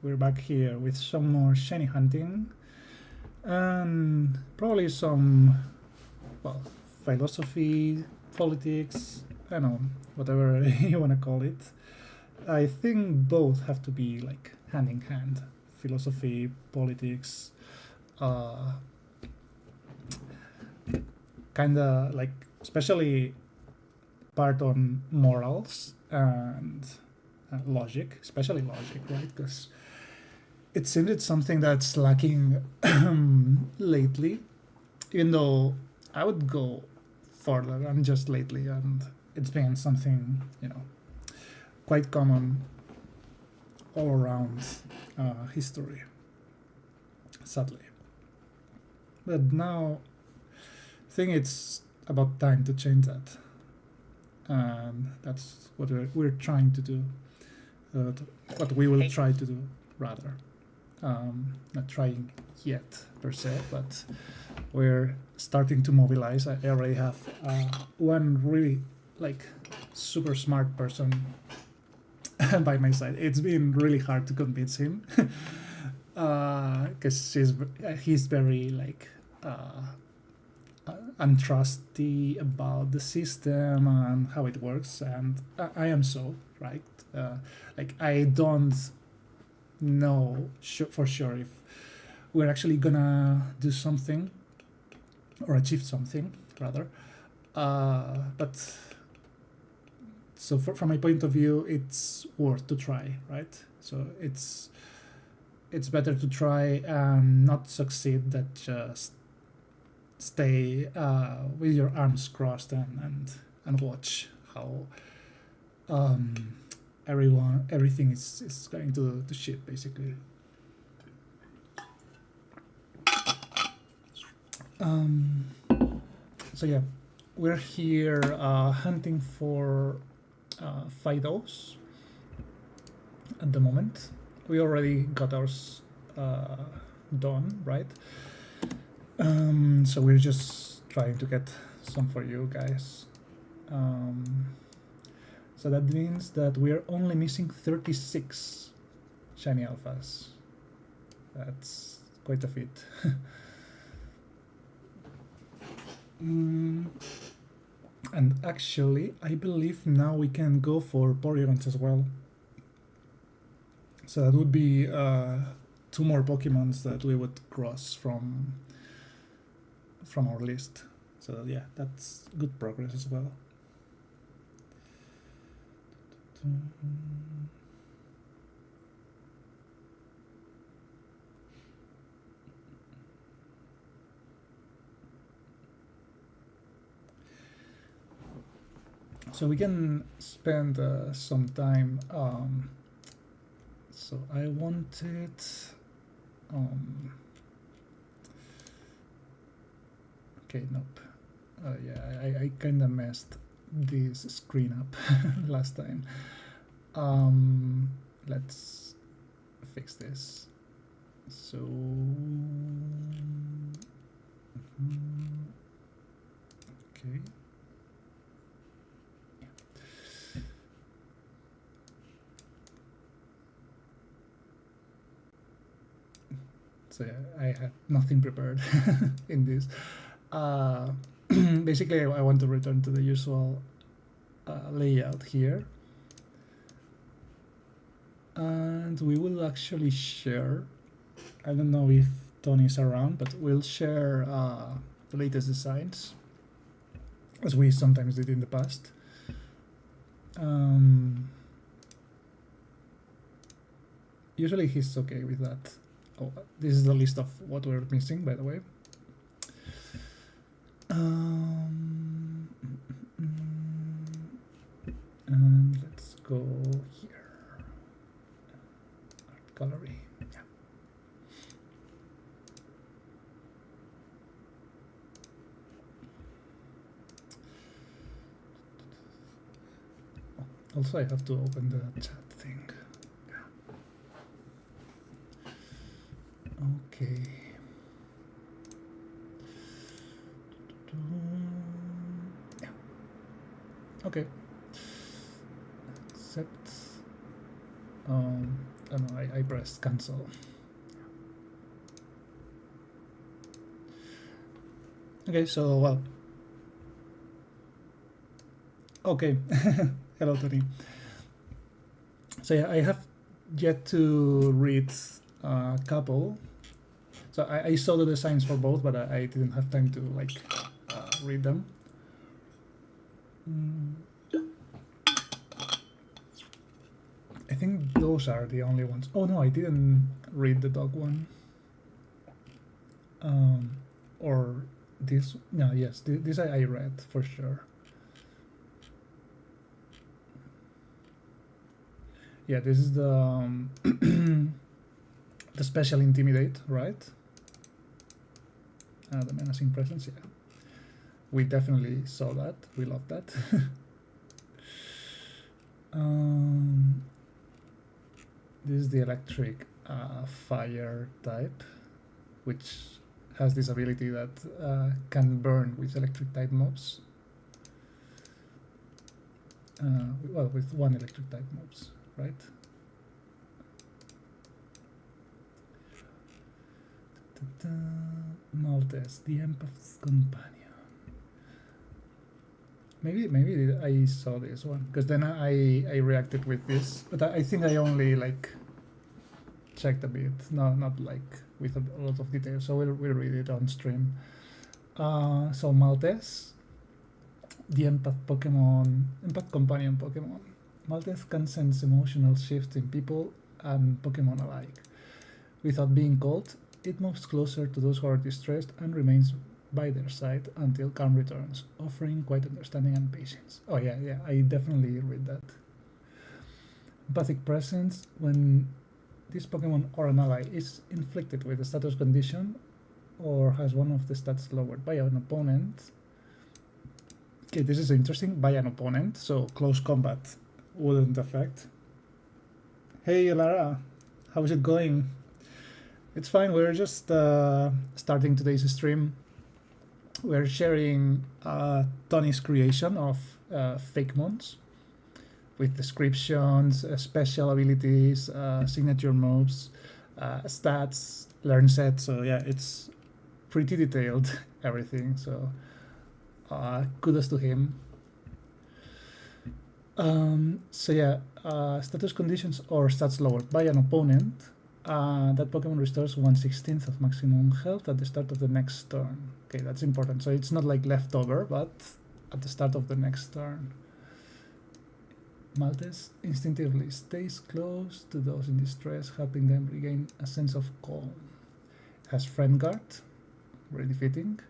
we're back here with some more shiny hunting and probably some, well, philosophy, politics, I don't know, whatever you want to call it. I think both have to be like hand in hand. Philosophy, politics, kind of like especially part on morals and logic, especially logic, right? Because it seems it's something that's lacking lately, even though I would go further than just lately, and it's been something, you know, quite common all around history, sadly. But now I think it's about time to change that, and that's what we're trying to do, what we will try to do, rather. Not trying yet per se, but we're starting to mobilize. I already have one really like super smart person by my side. It's been really hard to convince him because he's very like untrusty about the system and how it works, and I am so, right? Like I don't know for sure if we're actually gonna do something or achieve something, rather. But so from my point of view, it's worth to try, right? So it's better to try and not succeed than just stay with your arms crossed and watch how everything is going to shit, basically. So yeah, we're here hunting for Fidos at the moment. We already got ours done, right? So we're just trying to get some for you guys. So that means that we're only missing 36 shiny alphas. That's quite a feat. And actually, I believe now we can go for Porygons as well. So that would be 2 more Pokemons that we would cross from our list. So yeah, that's good progress as well. So we can spend some time. So I wanted. Okay, nope. Yeah, I kind of messed this screen up last time. Let's fix this. So. Okay. So I had nothing prepared in this. Basically, I want to return to the usual layout here. And we will actually share, I don't know if Tony's around, but we'll share the latest designs, as we sometimes did in the past. Usually he's okay with that. Oh, this is the list of what we're missing, by the way. And let's go here. Art gallery. Yeah. Also, I have to open the chat thing. Okay. Yeah. Okay. Except, I don't know. I I pressed cancel. Okay, so well. Okay, hello Tony. So yeah, I have yet to read a couple. So I saw the designs for both, but I didn't have time to like read them. I think those are the only ones. Oh no, I didn't read the dog one. Or this? No, yes, this I read for sure. Yeah, this is the the special intimidate, right? The menacing presence. Yeah, we definitely saw that. We love that. This is the electric fire type, which has this ability that can burn with electric type mobs. Well, with one electric type mobs, right? Maltese, the empath's companion. Maybe I saw this one because then I reacted with this, but I think I only like checked a bit, not like with a lot of detail. So we'll read it on stream. So Maltese, the empath companion Pokemon. Maltese can sense emotional shifts in people and Pokemon alike. Without being called, it moves closer to those who are distressed and remains by their side until calm returns, offering quiet understanding and patience. Oh yeah, I definitely read that. Empathic presence, when this Pokemon or an ally is inflicted with a status condition or has one of the stats lowered by an opponent. Okay, this is interesting, by an opponent, so close combat wouldn't affect. Hey Lara, how's it going? It's fine, we're just starting today's stream. We're sharing Tony's creation of fake mons with descriptions, special abilities, signature moves, stats, learn set. So yeah, it's pretty detailed, everything. So kudos to him. So yeah, status conditions or stats lowered by an opponent. That Pokemon restores 1/16 of maximum health at the start of the next turn. Okay, that's important. So it's not like leftover, but at the start of the next turn. Maltese instinctively stays close to those in distress, helping them regain a sense of calm. It has Friend Guard, really fitting.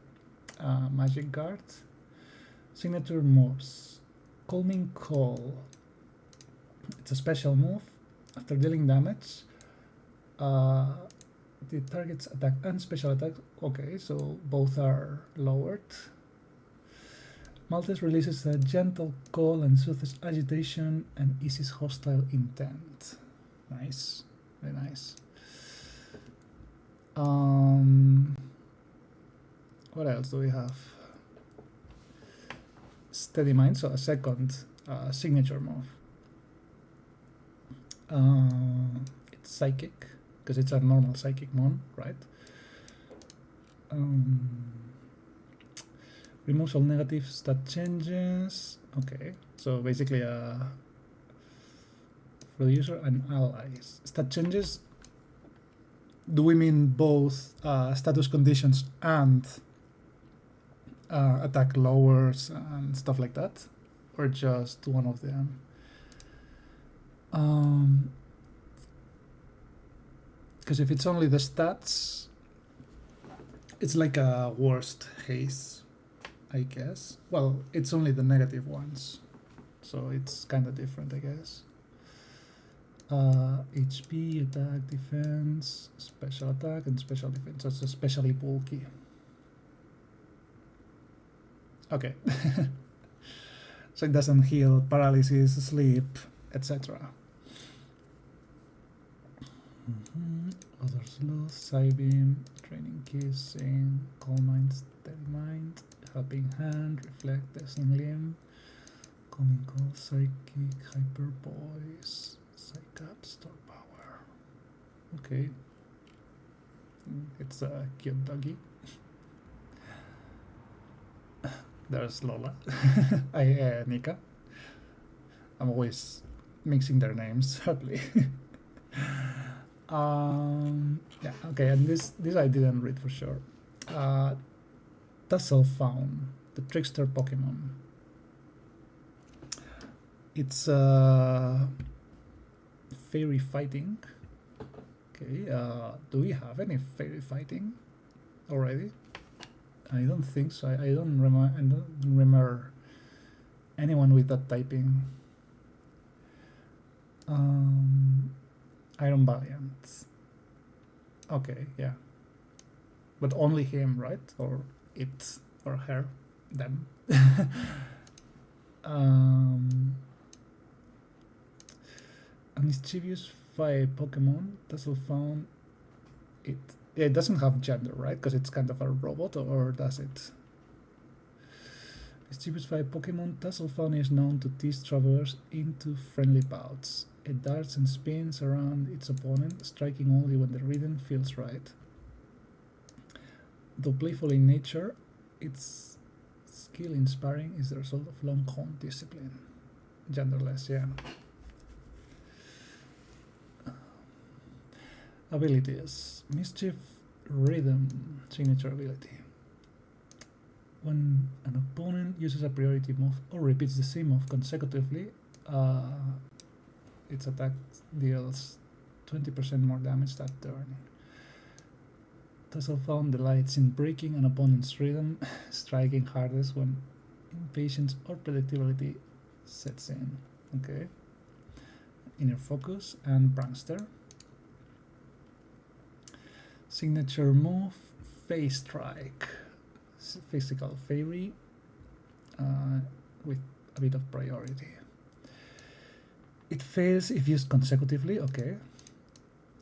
Magic Guard. Signature moves. Calming Call. It's a special move. After dealing damage, the target's attack and special attack. Okay, so both are lowered. Maltese releases a gentle call and soothes agitation and eases hostile intent. Nice, very nice. What else do we have? Steady Mind, so a second signature move. It's Psychic, because it's a normal Psychic mon, right? Removes all negative stat changes. Okay, so basically for the user and allies. Stat changes, do we mean both status conditions and attack lowers and stuff like that? Or just one of them? Because if it's only the stats, it's like a worst haste, I guess. Well, it's only the negative ones, so it's kind of different, I guess. HP, attack, defense, special attack, and special defense. That's especially bulky. Okay. So it doesn't heal paralysis, sleep, etc. Other Sleuth, Psybeam, Training Kiss, Sane, Calm Mind, Steady Mind, Helping Hand, Reflect, Dazzling Limb, Calming Call, Psychic, Hyper Voice, Psych Up, Store Power. Okay. It's a cute doggy. There's Lola. Nika. I'm always mixing their names, sadly. Yeah, okay, and this I didn't read for sure. Tussle Fawn, the trickster Pokemon. It's fairy fighting. Okay, do we have any fairy fighting already? I don't think so. I don't remember anyone with that typing. Iron Valiant. Okay, yeah. But only him, right? Or it, or her, them. A mischievous fire Pokemon, Tussle Fawn. It doesn't have gender, right? Because it's kind of a robot, or does it? Mischievous fire Pokemon, Tussle Fawn is known to tease travelers into friendly bouts. It darts and spins around its opponent, striking only when the rhythm feels right. Though playful in nature, its skill in sparring is the result of long-honed discipline. Genderless, yeah. Abilities. Mischief Rhythm, signature ability. When an opponent uses a priority move or repeats the same move consecutively, its attack deals 20% more damage that turn. Tussle Fawn delights in breaking an opponent's rhythm, striking hardest when impatience or predictability sets in. Okay. Inner Focus and Prankster. Signature move, Phase Strike. Physical fairy with a bit of priority. It fails if used consecutively. Okay.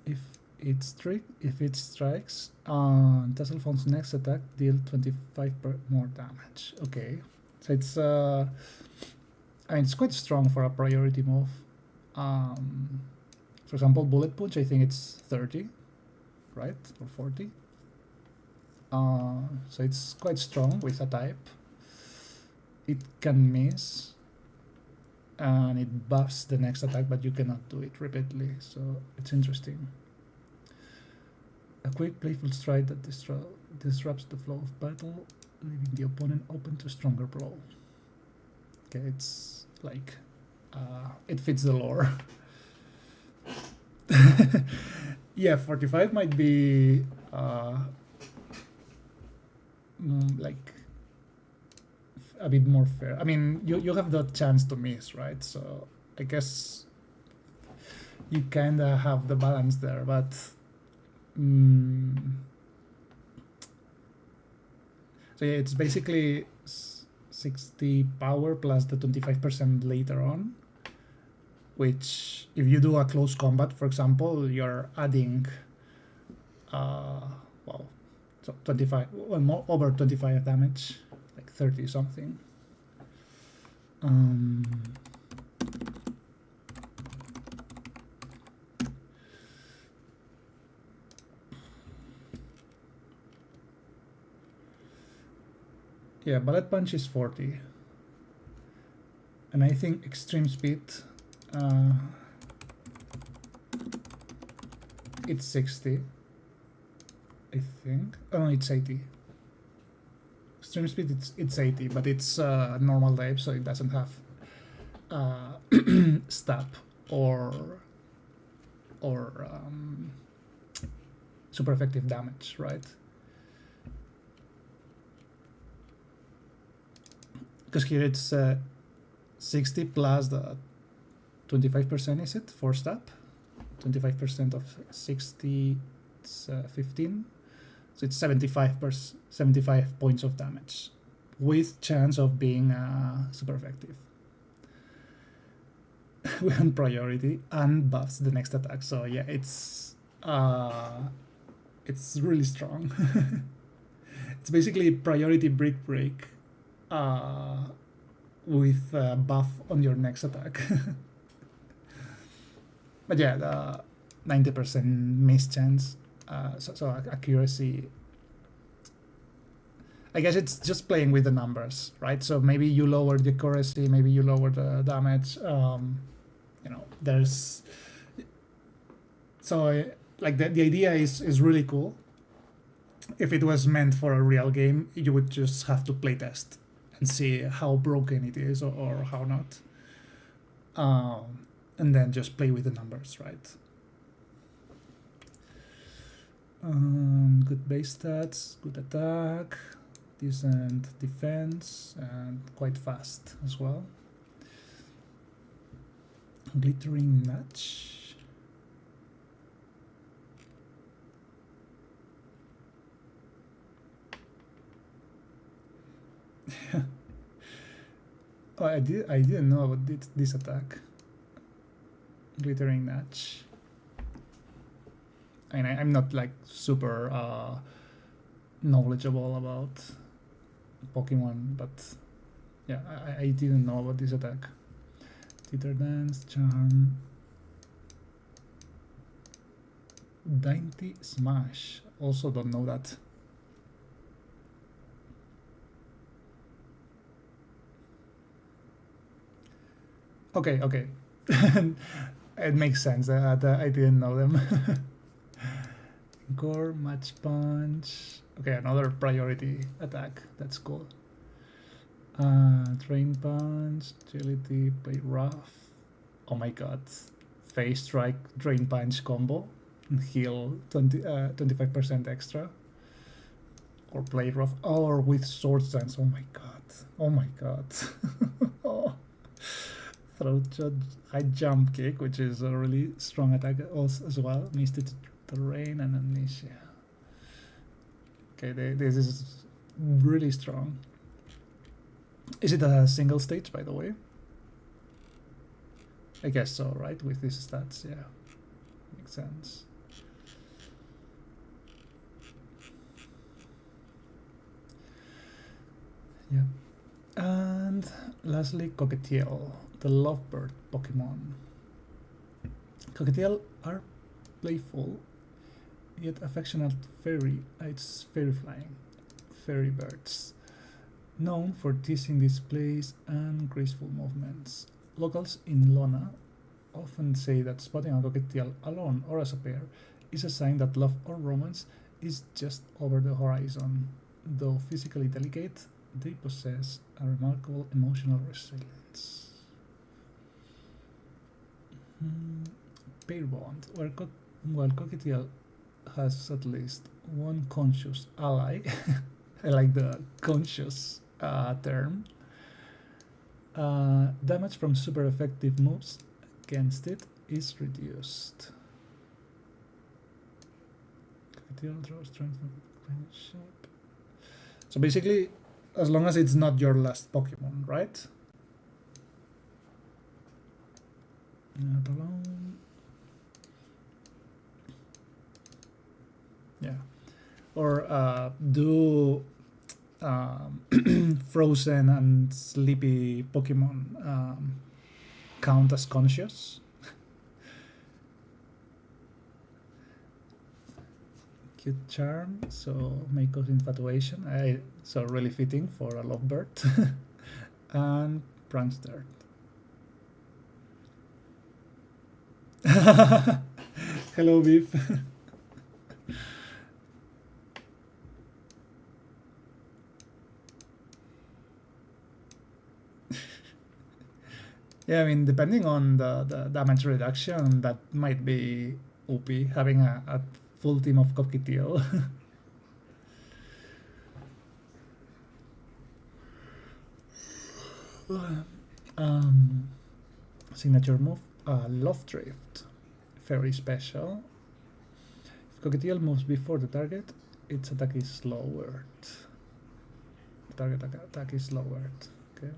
If it strikes, Tussle Fawn's next attack deal 25 more damage. Okay, so it's I mean, it's quite strong for a priority move. For example, Bullet Punch, I think it's 30, right, or 40. So it's quite strong with a type. It can miss, and it buffs the next attack, but you cannot do it repeatedly. So it's interesting. A quick, playful strike that disrupts the flow of battle, leaving the opponent open to stronger blow. Okay, it's like it fits the lore. Yeah, 45 might be like a bit more fair. I mean, you have the chance to miss, right? So I guess you kind of have the balance there, but so yeah, it's basically 60 power plus the 25% later on, which if you do a close combat, for example, you're adding well, so 25, well, more over 25 damage, like 30 something. Yeah, Bullet Punch is 40. And I think Extreme Speed, it's 60. I think. Oh, no, it's 80. Extreme Speed, it's 80, but it's normal type, so it doesn't have stab or super effective damage, right? Because here it's 60 plus the 25%, is it, for stab? 25% of 60, it's 15. So it's 75 points of damage with chance of being super effective. With priority and buffs the next attack. So yeah, it's really strong. It's basically priority brick break with buff on your next attack. But yeah, 90% miss chance. So accuracy, I guess it's just playing with the numbers, right? So maybe you lower the accuracy, maybe you lower the damage. There's so like the idea is really cool. If it was meant for a real game, you would just have to play test and see how broken it is or how not, and then just play with the numbers, right? Good base stats, good attack, decent defense, and quite fast as well. Glittering match. Oh, I didn't know about this attack. Glittering match. I mean, I'm not like super knowledgeable about Pokemon, but yeah, I didn't know about this attack. Teeter Dance, Charm, Dainty Smash. Also don't know that. Okay. It makes sense that I didn't know them. Gore, Match Punch. Okay, another priority attack. That's cool. Drain Punch, Agility, Play Rough. Oh my god. Phase Strike, Drain Punch combo. Heal 25% extra. Or Play Rough. Or with Sword Stance. Oh my god. Oh my god. Oh. Throat Shot, High Jump Kick, which is a really strong attack also as well. Misted Terrain and Amnesia. Okay, this is really strong. Is it a single stage, by the way? I guess so, right? With these stats, yeah. Makes sense. Yeah. And lastly, Cockatiel, the lovebird Pokemon. Cockatiel are playful, yet affectionate it's fairy flying, fairy birds, known for teasing displays and graceful movements. Locals in Lona often say that spotting a Cockatiel alone or as a pair is a sign that love or romance is just over the horizon. Though physically delicate, they possess a remarkable emotional resilience. Pair bond, while Cockatiel has at least one conscious ally, I like the conscious term, damage from super effective moves against it is reduced. Cockatiel draws strength from friendship. So basically, as long as it's not your last Pokemon, right? Not alone. Yeah. Or do frozen and sleepy Pokemon count as conscious? Cute charm, so Mako's infatuation, so really fitting for a lovebird. And prankster. Hello, Beef. Yeah, I mean, depending on the damage reduction, that might be OP, having a full team of Cockatiel. Signature move, Love Drift. Very special. If Cockatiel moves before the target, its attack is lowered. The target attack is lowered. Okay.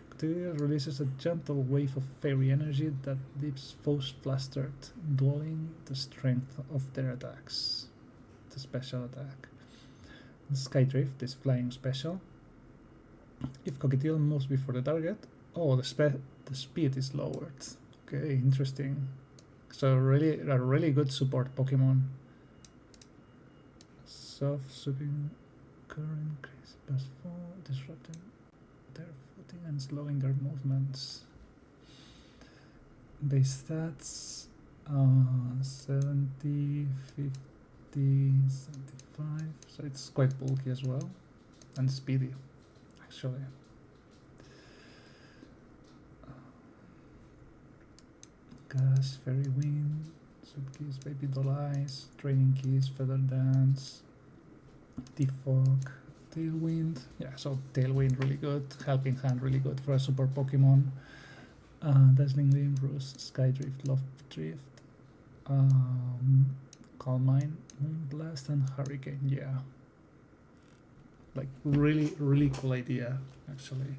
Cockatiel releases a gentle wave of fairy energy that leaves foes flustered, dulling the strength of their attacks. The special attack. Sky Drift is flying special. If Cockatiel moves before the target, the speed is lowered. Okay, interesting. So really, a really good support Pokemon. Soft sweeping current increase plus 4, disrupting their footing and slowing their movements. Base stats 70, 50, 75. So it's quite bulky as well. And speedy, actually. Gas, Fairy Wind, Keys, Baby Doll Eyes, Training Keys, Feather Dance, Defog, Tailwind. Yeah, so Tailwind really good, Helping Hand really good for a super Pokemon. Dazzling Gleam, Roost, Skydrift, Love Drift, Calm Mind, Moonblast, and Hurricane. Yeah, like really, really cool idea, actually.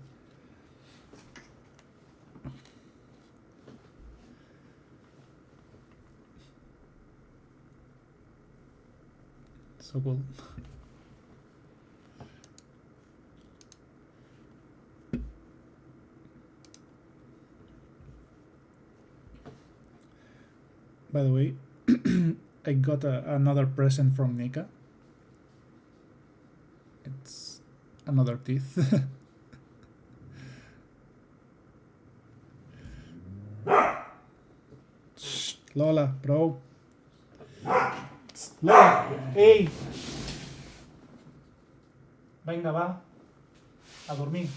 So cool. By the way, I got another present from Nika. It's another teeth. Shh, Lola, bro. Lola, hey. Venga, va. A dormir.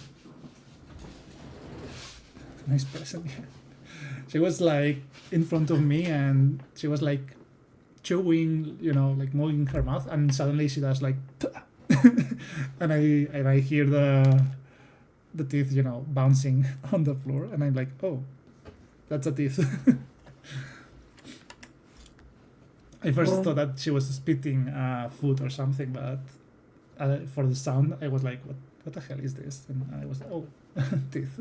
Nice present. She was like in front of me and she was like chewing, you know, like moving her mouth, and suddenly she does like and I hear the teeth, you know, bouncing on the floor, and I'm like, oh, that's a teeth. I first thought that she was spitting food or something, but for the sound I was like, what the hell is this? And I was, oh, teeth.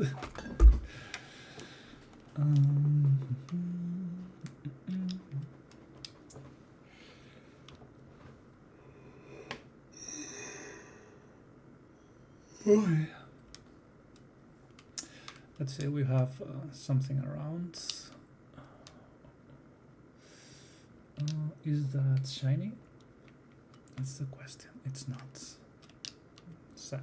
Let's say we have something around. Is that shiny? That's the question. It's not. Sad.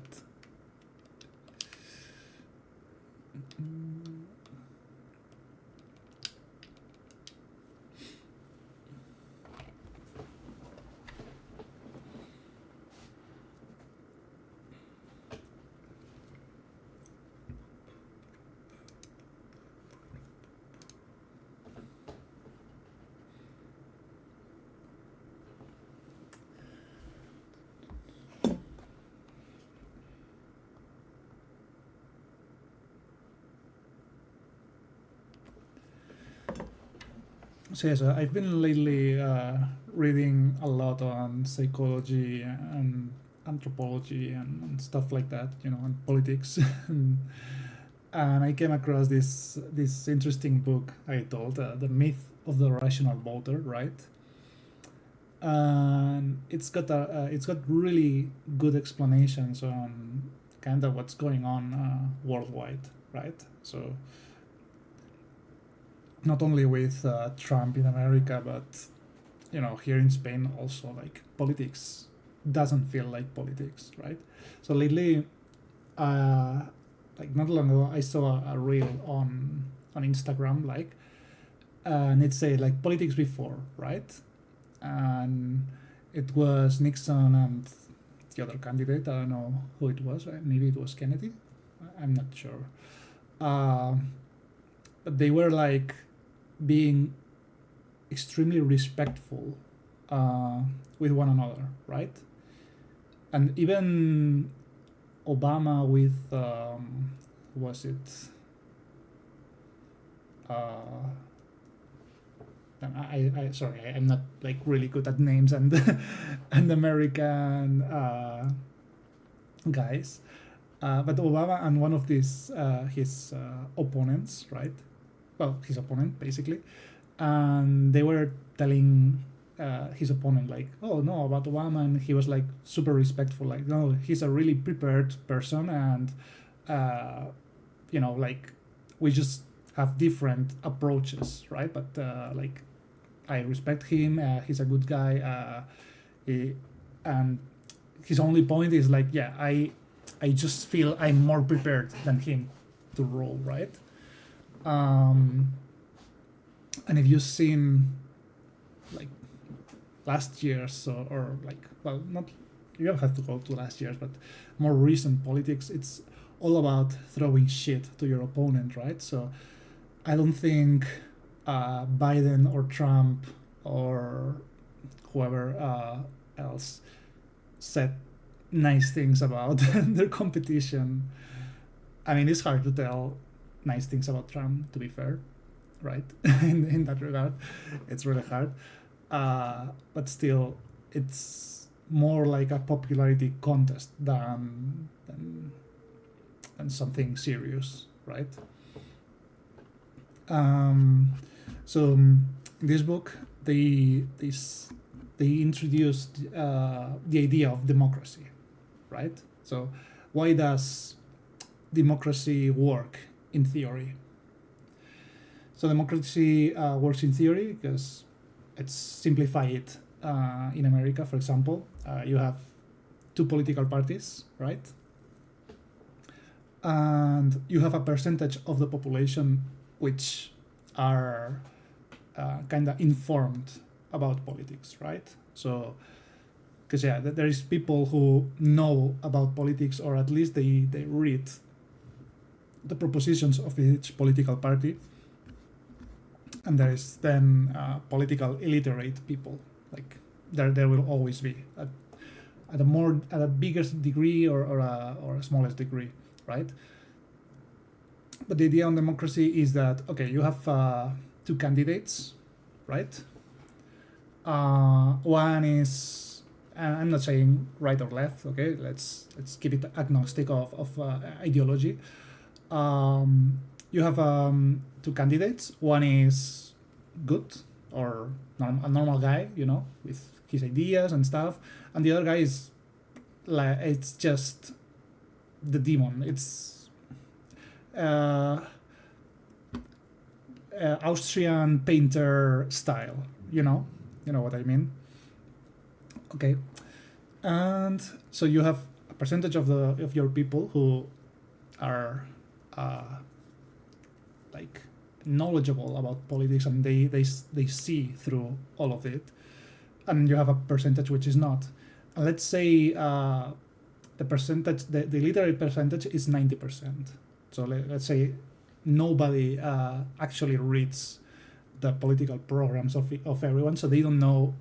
So yes, I've been lately reading a lot on psychology and anthropology and stuff like that, you know, and politics. And I came across this interesting book I told, The Myth of the Rational Voter, right? And it's got really good explanations on kind of what's going on worldwide, right? So not only with Trump in America, but you know, here in Spain also, like politics doesn't feel like politics, right? So lately, like not long ago, I saw a reel on Instagram, like, and it said like politics before, right? And it was Nixon and the other candidate. I don't know who it was. Maybe it was Kennedy. I'm not sure. But they were like being extremely respectful with one another, right? And even Obama with was it? I sorry, I'm not like really good at names and and American guys, but Obama and one of these his opponents, right? Well, his opponent basically, and they were telling his opponent like, oh no, about Obama, and he was like super respectful, like, no, he's a really prepared person, and you know, like we just have different approaches, right? But like, I respect him. He's a good guy. And his only point is like, yeah, I just feel I'm more prepared than him to rule, right? And if you've seen like last year's or like, well, not, you don't have to go to last year's, but more recent politics, it's all about throwing shit to your opponent, right? So I don't think Biden or Trump or whoever else said nice things about their competition. I mean, it's hard to tell nice things about Trump, to be fair, right? in that regard, it's really hard. But still, it's more like a popularity contest than something serious, right? So in this book, they introduced the idea of democracy, right? So why does democracy work in theory? So democracy works in theory because, let's simplify it. In America, for example, you have two political parties, right? And you have a percentage of the population which are kind of informed about politics, right? So, because yeah, there is people who know about politics, or at least they read the propositions of each political party, and there is then political illiterate people. Like there will always be at a biggest degree or a smallest degree, right? But the idea on democracy is that, okay, you have two candidates, right? One is, I'm not saying right or left, okay? Let's keep it agnostic of ideology. You have two candidates. One is good, or a normal guy, with his ideas and stuff, and the other guy is like, it's just the demon. It's Austrian painter style, you know what I mean. Okay, and so you have a percentage of your people who are like knowledgeable about politics, and they see through all of it, and you have a percentage which is not. And let's say the percentage, the literary percentage is 90%. So let's say nobody actually reads the political programs of everyone, so they don't know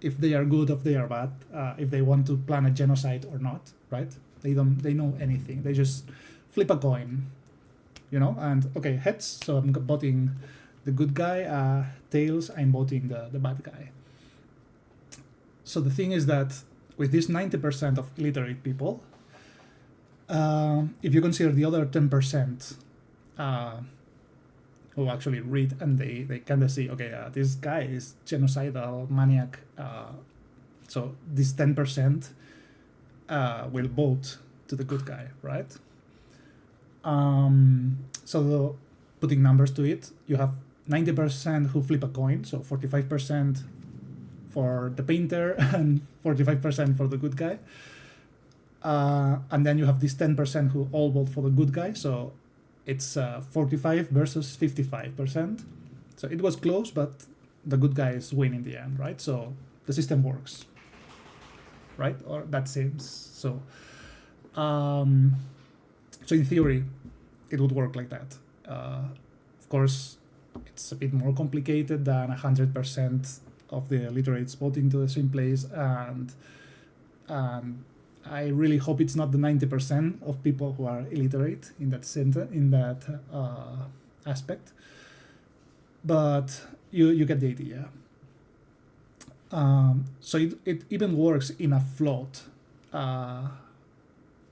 if they are good or if they are bad, if they want to plan a genocide or not, right? They know anything. They just flip a coin, and okay, heads, so I'm voting the good guy, tails, I'm voting the bad guy. So the thing is that with this 90% of illiterate people, if you consider the other 10% who actually read, and they kind of see, okay, this guy is genocidal maniac, so this 10% will vote to the good guy, right? So putting numbers to it, you have 90% who flip a coin, so 45% for the painter and 45% for the good guy. And then you have this 10% who all vote for the good guy, so it's 45 versus 55%. So it was close, but the good guys win in the end, right? So the system works, right? Or that seems so. So in theory, it would work like that. Of course, it's a bit more complicated than 100% of the illiterates voting to the same place, and I really hope it's not the 90% of people who are illiterate in that aspect. But you get the idea. So it even works in a flawed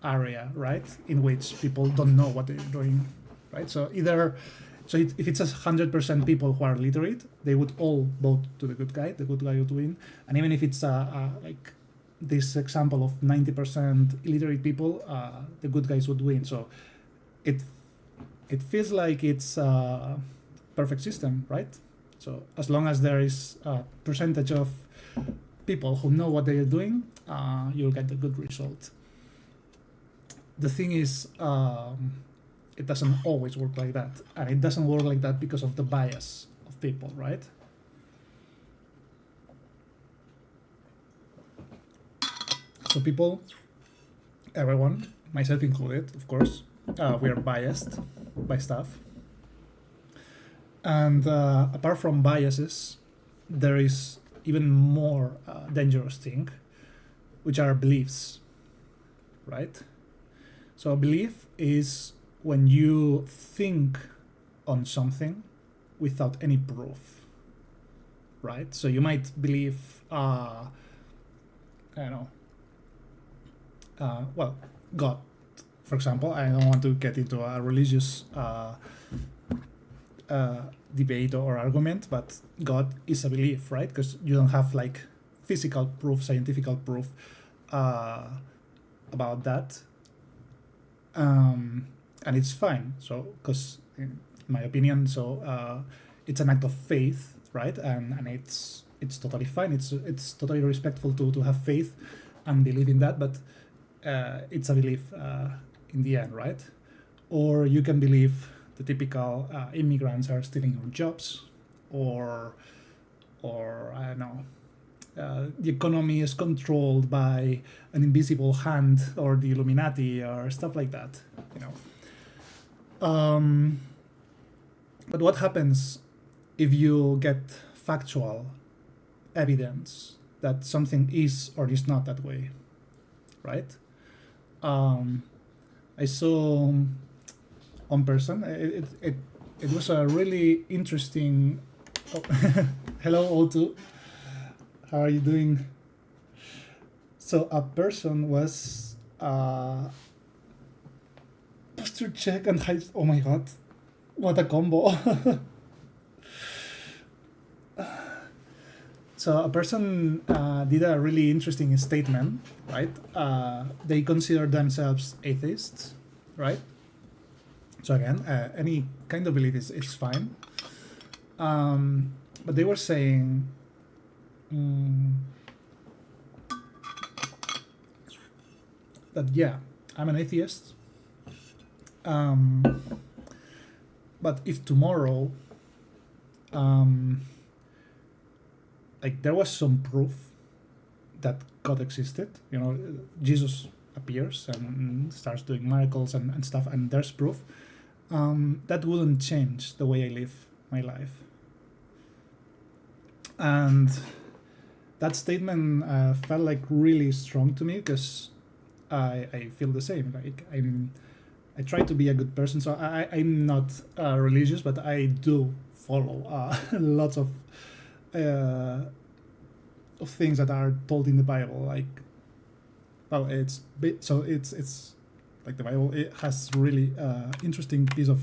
area, right? In which people don't know what they're doing, right? So if it's 100% people who are literate, they would all vote to the good guy would win. And even if it's like this example of 90% illiterate people, the good guys would win. So it it feels like it's a perfect system, right? So as long as there is a percentage of people who know what they are doing, you'll get a good result. The thing is, it doesn't always work like that, and it doesn't work like that because of the bias of people, right? So people, everyone, myself included, of course, we are biased by stuff. And apart from biases, there is even more dangerous thing, which are beliefs, right? So a belief is when you think on something without any proof, right? So you might believe, I don't know, well, God, for example. I don't want to get into a religious debate or argument, but God is a belief, right? Because you don't have like physical proof, scientific proof about that. And it's fine. So, because in my opinion, so it's an act of faith, right? And it's totally fine. It's totally respectful to have faith and believe in that, but it's a belief in the end, right? Or you can believe the typical immigrants are stealing your jobs, or I don't know, the economy is controlled by an invisible hand, or the Illuminati, or stuff like that, you know. But what happens if you get factual evidence that something is or is not that way, right? I saw one person. It was a really interesting. Oh, hello, O2. How are you doing? So a person was posture check and hide. Oh my god, what a combo! So a person did a really interesting statement, right? They consider themselves atheists, right? So again, any kind of belief is fine. But they were saying that, yeah, I'm an atheist. But if tomorrow, like there was some proof that God existed, you know, Jesus appears and starts doing miracles and stuff, and there's proof, that wouldn't change the way I live my life. And that statement felt like really strong to me, because I feel the same. Like I try to be a good person, so I'm not religious, but I do follow lots of things that are told in the Bible. Like, well, it's like the Bible. It has really interesting piece of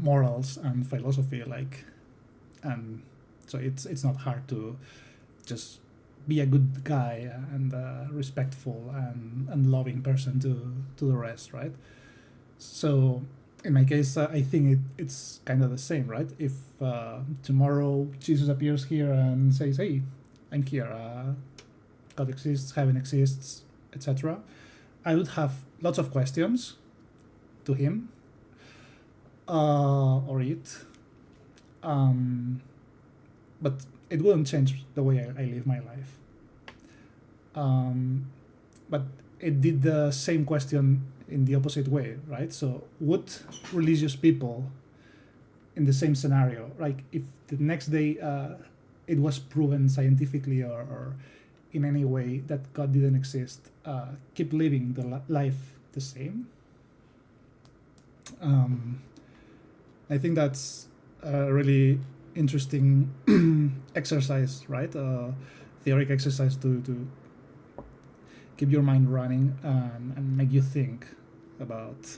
morals and philosophy, like, and so it's not hard to just be a good guy and respectful and loving person to the rest, right? So in my case, I think it's kind of the same, right? If tomorrow Jesus appears here and says, "Hey, I'm here. God exists, heaven exists, etc." I would have lots of questions to him or it, but it wouldn't change the way I live my life. But it did the same question in the opposite way, right? So would religious people in the same scenario, like if the next day it was proven scientifically or in any way that God didn't exist, keep living the life the same? I think that's a really interesting exercise, right? Theoric exercise to keep your mind running and make you think about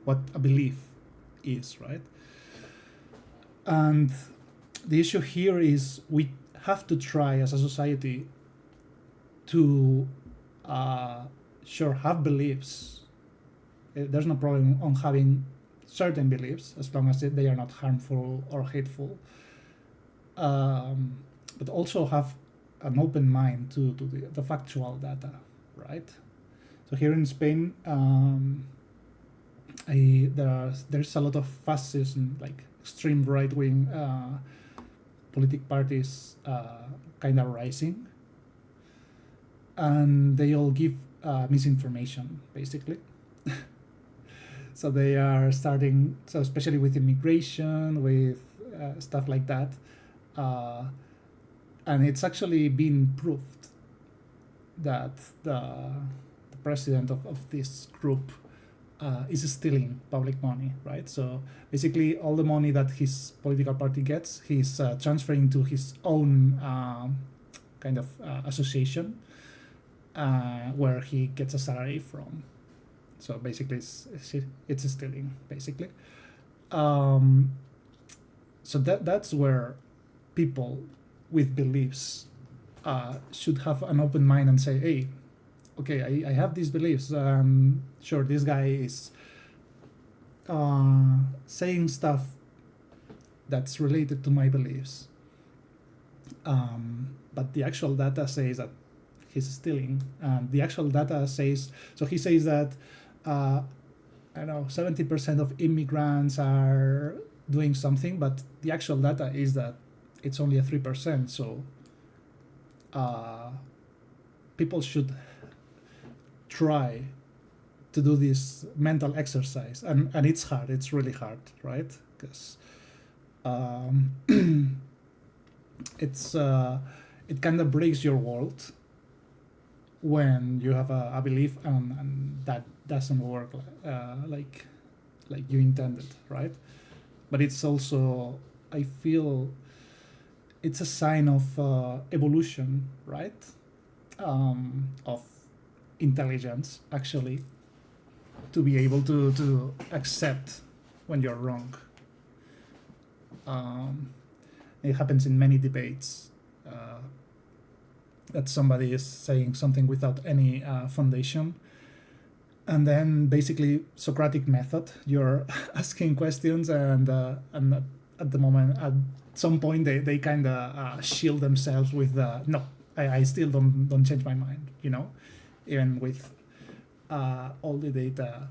what a belief is, right? And the issue here is we have to try as a society to sure have beliefs, There's no problem on having certain beliefs as long as they are not harmful or hateful. But also have an open mind to the factual data, right? So here in Spain, there's a lot of fascism, like extreme right-wing politic parties kind of rising, and they all give misinformation, basically. So they are starting, so especially with immigration, with stuff like that. And it's actually been proved that the president of this group is stealing public money, right? So basically, all the money that his political party gets, he's transferring to his own kind of association where he gets a salary from. So basically, it's stealing, basically. So that's where people with beliefs should have an open mind and say, hey, okay, I have these beliefs. Sure, this guy is saying stuff that's related to my beliefs. But the actual data says that he's stealing. The actual data says, so he says that, I don't know, 70% of immigrants are doing something, but the actual data is that it's only a 3%. So people should try to do this mental exercise, and it's hard. It's really hard, right? Because it's it kind of breaks your world when you have a belief and that doesn't work like you intended, right? But it's also, I feel, it's a sign of evolution, right? Of intelligence, actually, to be able to accept when you're wrong. It happens in many debates that somebody is saying something without any foundation, and then basically Socratic method, you're asking questions, and at the moment, at some point, they kind of shield themselves with no, I still don't change my mind, you know, even with all the data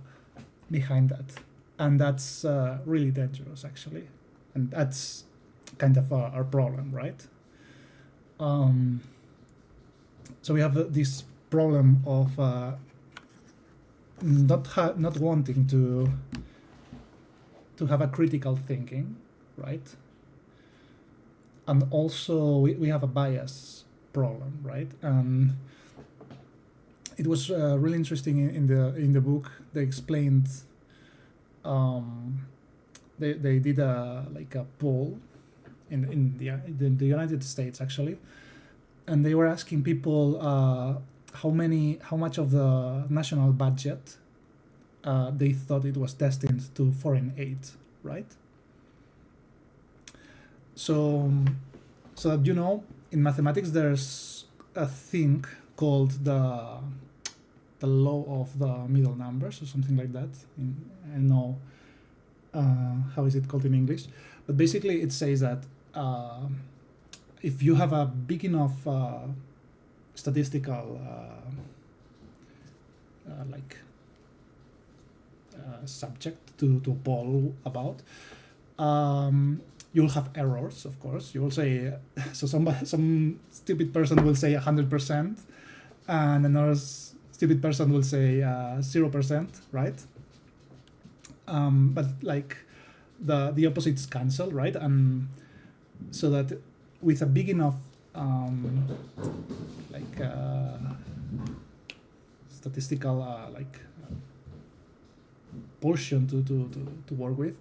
behind that. And that's really dangerous, actually. And that's kind of our problem, right? So we have this problem of not wanting to have a critical thinking, right? And also we have a bias problem, right? And it was really interesting in the book. They explained they did a poll in the United States, actually, and they were asking people how much of the national budget they thought it was destined to foreign aid, right? So that, you know, in mathematics there's a thing called the law of the middle numbers or something like that. I don't know how is it called in English, but basically it says that if you have a big enough statistical subject to poll about, you'll have errors, of course. You will say, so some stupid person will say 100%, and another stupid person will say 0%, right? But like the opposites cancel, right? And so that with a big enough statistical portion to work with,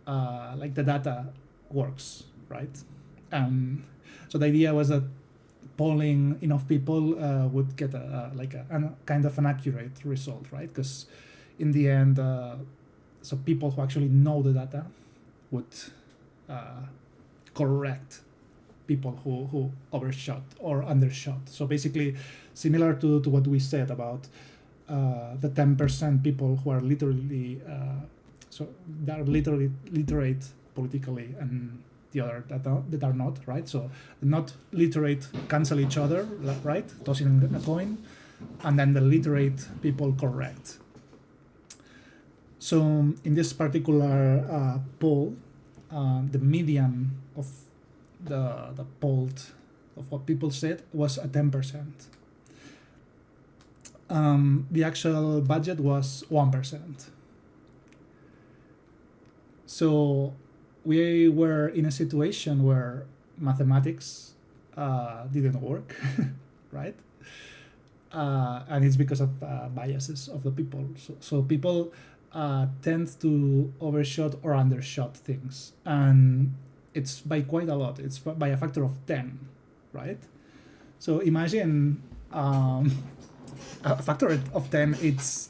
the data works, right? So the idea was that polling enough people would get a kind of an accurate result, right? Because in the end, so people who actually know the data would correct people who overshot or undershot. So basically, similar to what we said about the 10% people who are literally so that are literally literate politically, and the other that are not, right? So not literate cancel each other, right? Tossing a coin, and then the literate people correct. So in this particular poll, the median of the polled of what people said was a 10%. The actual budget was 1%. So we were in a situation where mathematics didn't work, right? And it's because of biases of the people. So people tend to overshot or undershot things, and it's by quite a lot. It's by a factor of 10, right? So imagine a factor of 10. It's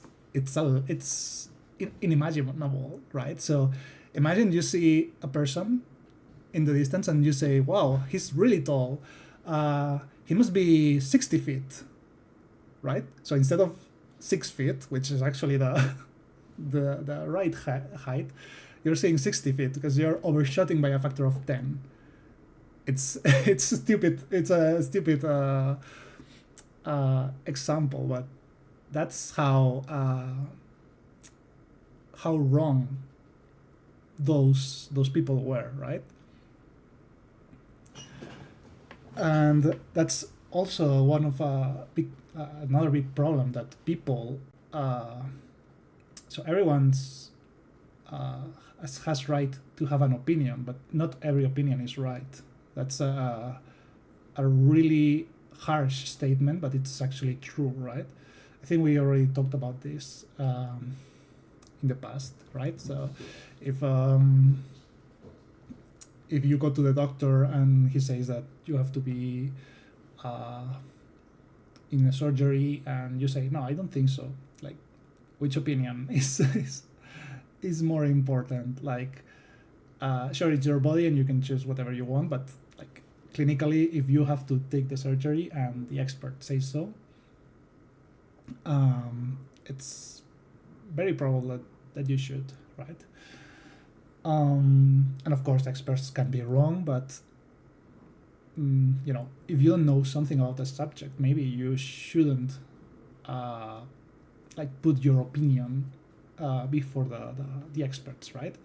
inimaginable, right? So imagine you see a person in the distance and you say, wow, he's really tall. He must be 60 feet, right? So instead of 6 feet, which is actually the right height, you're saying 60 feet because you're overshooting by a factor of 10. It's stupid. It's a stupid example, but that's how wrong those people were, right? And that's also one of another big problem that people. So everyone's has right to have an opinion, but not every opinion is right. That's a really harsh statement, but it's actually true, right? I think we already talked about this in the past, right? So if you go to the doctor and he says that you have to be in a surgery, and you say, no, I don't think so. Like, which opinion is more important? Like, sure, it's your body and you can choose whatever you want, but like clinically, if you have to take the surgery and the expert says so, it's very probable that you should, right? And of course, experts can be wrong, but if you don't know something about the subject, maybe you shouldn't like put your opinion before the experts, right?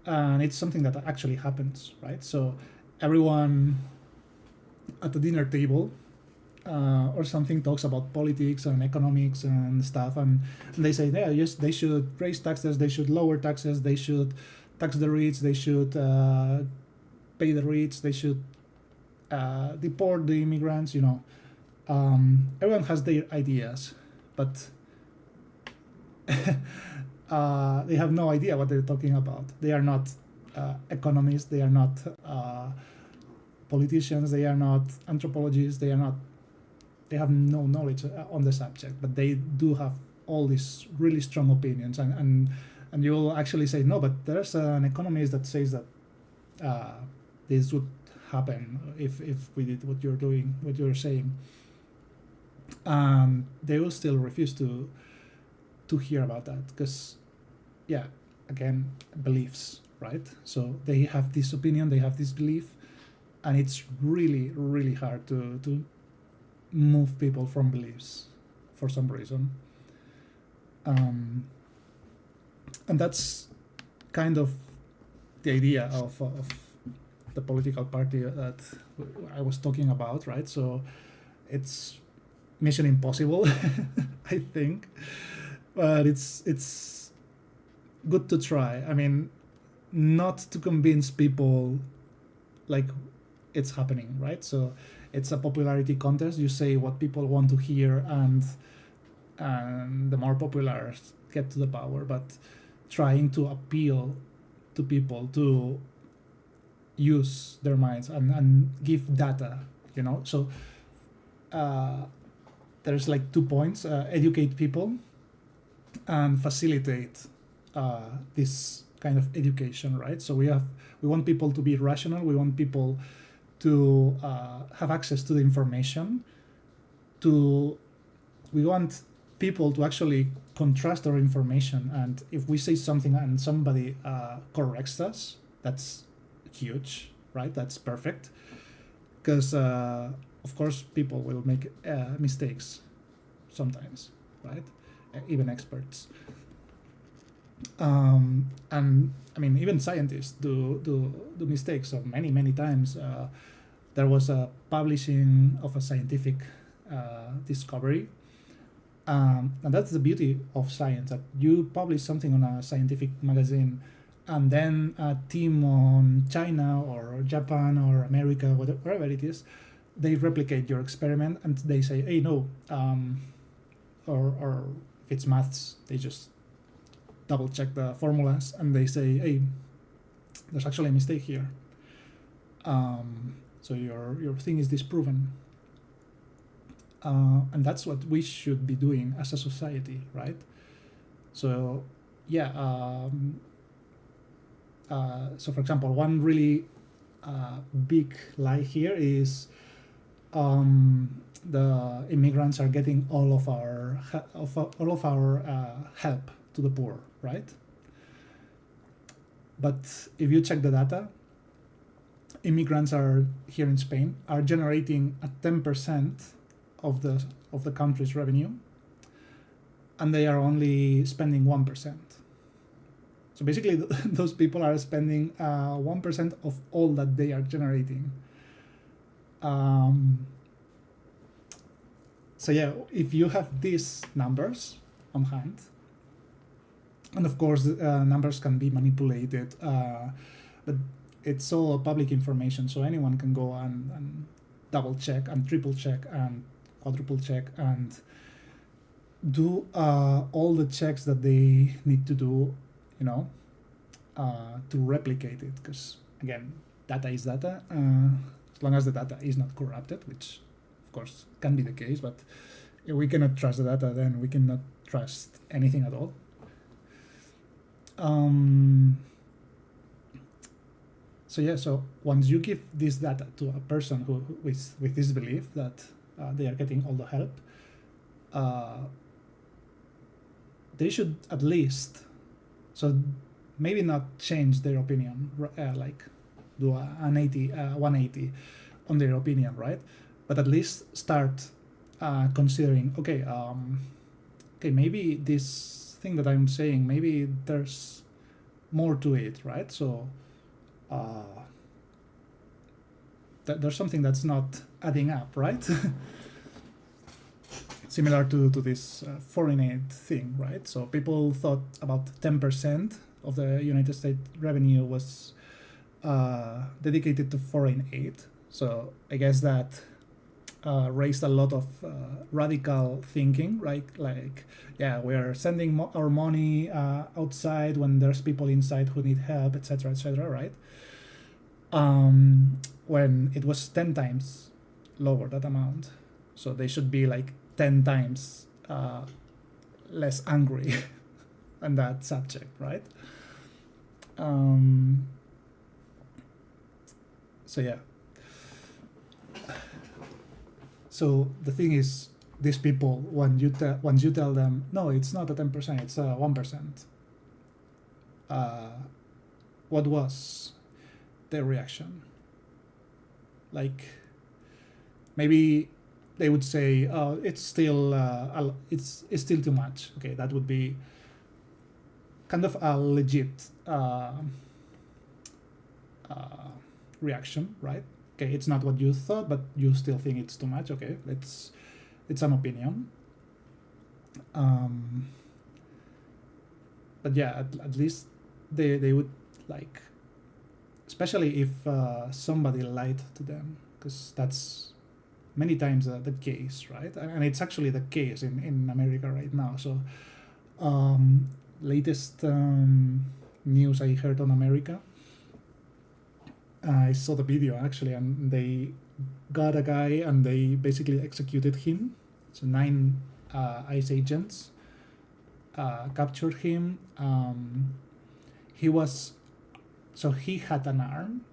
And it's something that actually happens, right? So everyone at the dinner table or something talks about politics and economics and stuff, and they say, yeah, yes, they should raise taxes, they should lower taxes, they should tax the rich, they should pay the rich, they should deport the immigrants. Everyone has their ideas, but they have no idea what they're talking about. They are not economists, they are not politicians, they are not anthropologists, they have no knowledge on the subject, but they do have all these really strong opinions, and you will actually say, no, but there's an economist that says that this would happen if we did what you're doing, what you're saying. They will still refuse to hear about that because, yeah, again, beliefs, right? So they have this opinion, they have this belief, and it's really, really hard to move people from beliefs for some reason. And that's kind of the idea of the political party that I was talking about, right? So it's mission impossible, I think, but it's good to try. I mean, not to convince people like it's happening, right? So it's a popularity contest. You say what people want to hear, and the more popular get to the power, but trying to appeal to people to use their minds and give data, so there's like 2 points: educate people and facilitate this kind of education, right? So we want people to be rational, we want people to have access to the information, we want people to actually contrast our information. And if we say something and somebody corrects us, that's huge, right? That's perfect. Because, of course, people will make mistakes sometimes, right? Even experts. And I mean, even scientists do mistakes. So many times there was a publishing of a scientific discovery. And that's the beauty of science, that you publish something on a scientific magazine, and then a team on China or Japan or America, wherever it is, they replicate your experiment and they say, hey, no, or if it's maths, they just double check the formulas and they say, hey, there's actually a mistake here. So your thing is disproven. And that's what we should be doing as a society, right? So, yeah. So, for example, one really big lie here is the immigrants are getting all of our help to the poor, right? But if you check the data, immigrants are here in Spain are generating a 10% of the country's revenue, and they are only spending 1%. So basically, those people are spending 1% of all that they are generating. So yeah, if you have these numbers on hand, and of course numbers can be manipulated, but it's all public information, so anyone can go and double check and triple check and quadruple check and do all the checks that they need to do, to replicate it. Because again, data is data, as long as the data is not corrupted, which of course can be the case, but if we cannot trust the data, then we cannot trust anything at all. So yeah, so once you give this data to a person who with this belief that they are getting all the help, they should at least, so maybe not change their opinion, like do an 180 on their opinion, right? But at least start considering, okay, maybe this thing that I'm saying, maybe there's more to it, right? So there's something that's not adding up, right? Similar to this foreign aid thing, right? So people thought about 10% of the United States revenue was dedicated to foreign aid. So I guess that raised a lot of radical thinking, right? Like, yeah, we're sending our money outside when there's people inside who need help, etc., right? When it was 10 times lower, that amount. So they should be like 10 times less angry on that subject, right? So yeah. So the thing is, these people, once you tell them, no, it's not a 10%, it's a 1%. What was their reaction? Like, maybe they would say, "Oh, it's still it's still too much." Okay, that would be kind of a legit reaction, right? Okay, it's not what you thought, but you still think it's too much. Okay, it's an opinion. But yeah, at least they would like, especially if somebody lied to them, because that's many times the case, right? And it's actually the case in America right now. So latest news I heard on America, I saw the video actually, and they got a guy and they basically executed him. So 9 ICE agents captured him. He had an arm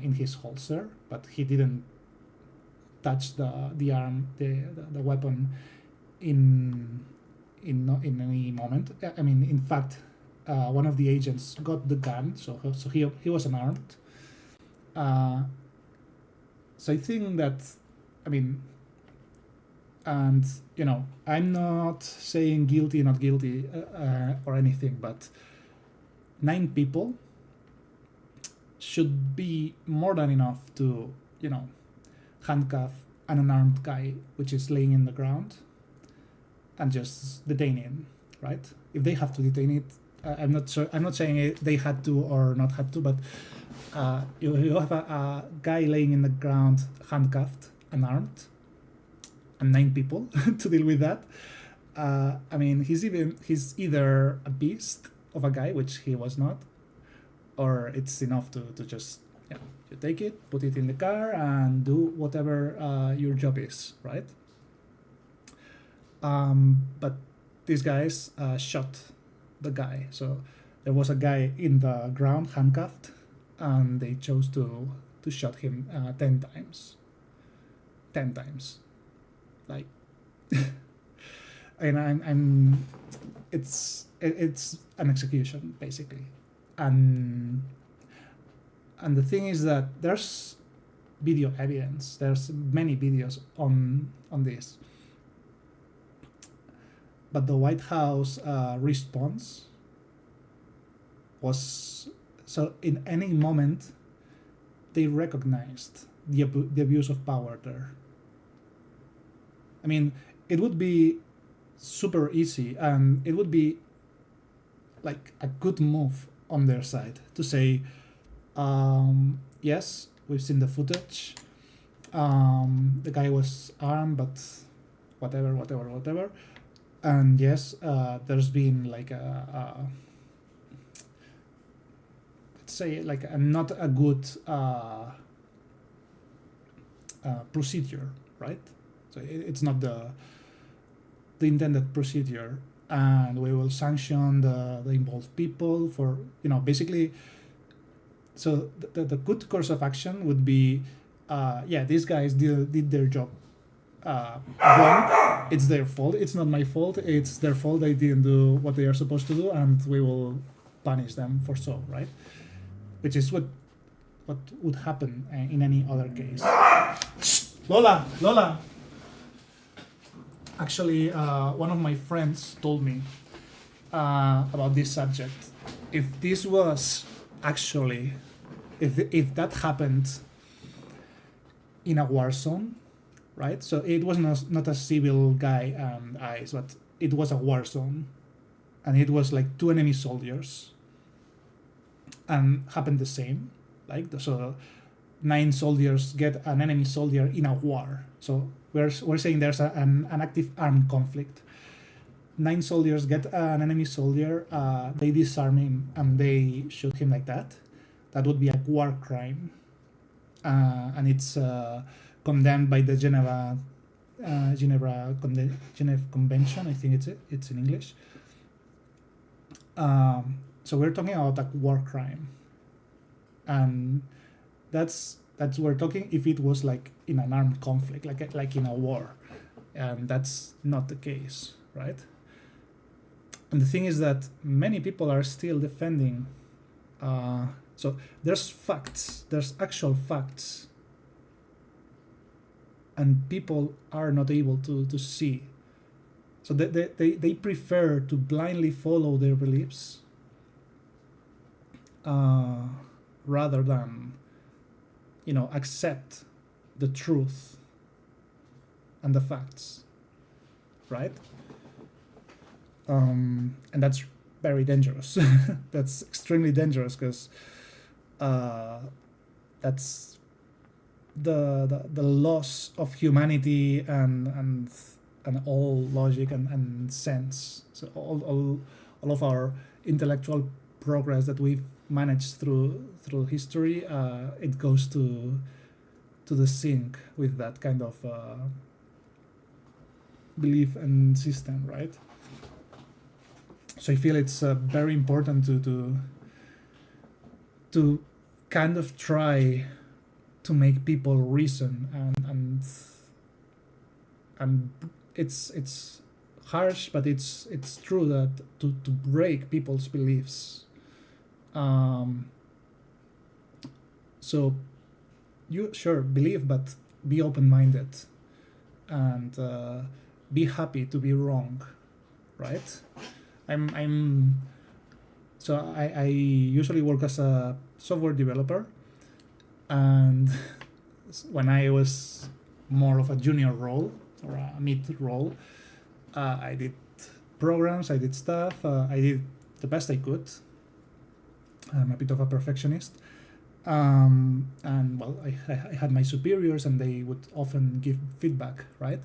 in his holster, but he didn't touch the arm, the weapon in in any moment. I mean, in fact, one of the agents got the gun, so he was unarmed. So I think that, I mean, and I'm not saying guilty, not guilty, or anything, but 9 people should be more than enough to handcuff an unarmed guy which is laying in the ground and just detain him, right? If they have to detain it, I'm not sure. I'm not saying they had to or not had to, but you have a guy laying in the ground, handcuffed, unarmed, and 9 people to deal with that. I mean, he's either a beast of a guy, which he was not, or it's enough to just you take it, put it in the car, and do whatever your job is, right? But these guys shot the guy. So there was a guy in the ground, handcuffed, and they chose to shot him 10 times. 10 times. Like, and I'm it's an execution, basically. And the thing is that there's video evidence. There's many videos on this. But the White House response was, so in any moment they recognized the abuse of power there. I mean, it would be super easy, and it would be like a good move on their side to say, yes, we've seen the footage, the guy was armed, but whatever, and yes, there's been like let's say like a not a good procedure, right? So it's not the intended procedure, and we will sanction the involved people for, basically. So the good course of action would be, these guys did their job wrong. It's their fault. It's not my fault. It's their fault. They didn't do what they are supposed to do, and we will punish them for so, right? Which is what would happen in any other case. Lola. Actually, one of my friends told me about this subject. If this was actually, if that happened in a war zone, right? So it was not a civil guy and eyes, but it was a war zone, and it was like 2 enemy soldiers, and happened the same. Like so, 9 soldiers get an enemy soldier in a war. So we're saying there's an active armed conflict. 9 soldiers get an enemy soldier, they disarm him and they shoot him like that. That would be a war crime, and it's condemned by the Geneva Convention. I think it's in English. So we're talking about a war crime, and that's we're talking if it was like in an armed conflict, like in a war, and that's not the case, right? And the thing is that many people are still defending. So there's facts, there's actual facts, and people are not able to see. So they prefer to blindly follow their beliefs rather than, accept the truth and the facts, right? And that's very dangerous. That's extremely dangerous, because that's the loss of humanity and all logic and sense. So all of our intellectual progress that we've managed through history, it goes to the sink with that kind of belief and system, right? So I feel it's very important to kind of try to make people reason, and it's harsh, but it's true that to break people's beliefs. Um, so you sure believe, but be open-minded and be happy to be wrong, right? I'm so I usually work as a software developer, and when I was more of a junior role or a mid role, I did programs, I did stuff, I did the best I could. I'm a bit of a perfectionist. And well, I had my superiors, and they would often give feedback, right?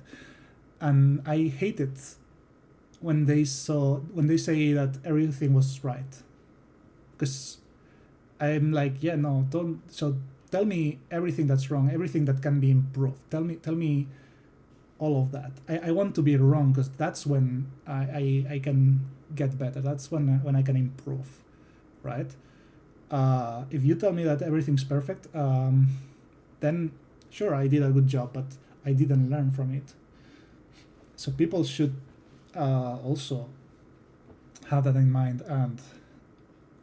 And I hated when they say that everything was right, because I'm like, yeah, no, don't. So tell me everything that's wrong, everything that can be improved. Tell me all of that. I want to be wrong, because that's when I can get better. That's when I can improve, right? If you tell me that everything's perfect, then sure, I did a good job, but I didn't learn from it. So people should also have that in mind and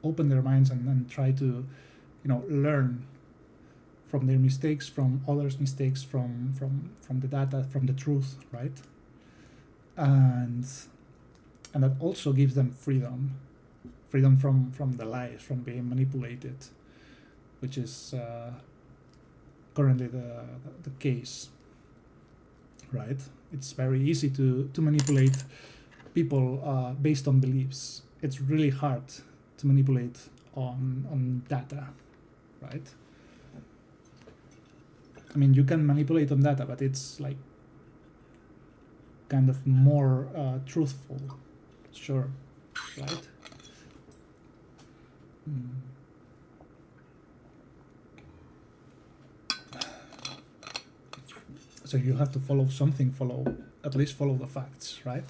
open their minds and try to, learn from their mistakes, from others' mistakes, from the data, from the truth, right? And that also gives them freedom from the lies, from being manipulated, which is currently the case, right? It's very easy to manipulate people based on beliefs. It's really hard to manipulate on data, right? I mean, you can manipulate on data, but it's like kind of more truthful, sure, right? So you have to follow something, at least follow the facts, right?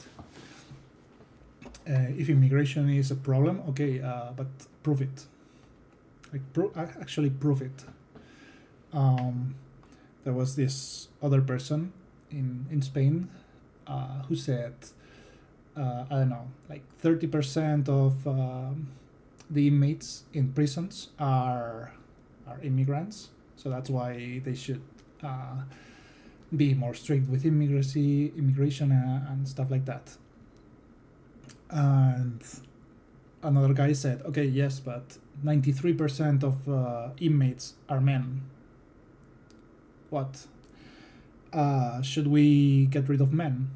If immigration is a problem, okay, but prove it. Like, actually prove it. There was this other person in Spain who said, I don't know, like 30% of the inmates in prisons are immigrants, so that's why they should be more strict with immigration and stuff like that. And another guy said, okay, yes, but 93% of inmates are men. What? Should we get rid of men?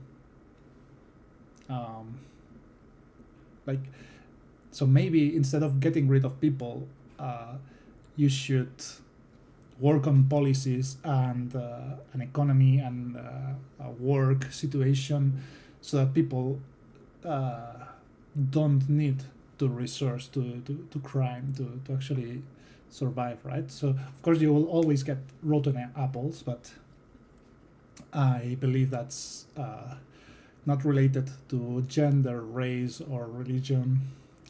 So maybe instead of getting rid of people, you should work on policies and an economy and a work situation, so that people don't need to resort to crime to actually survive, right? So of course you will always get rotten apples, but I believe that's not related to gender, race, or religion.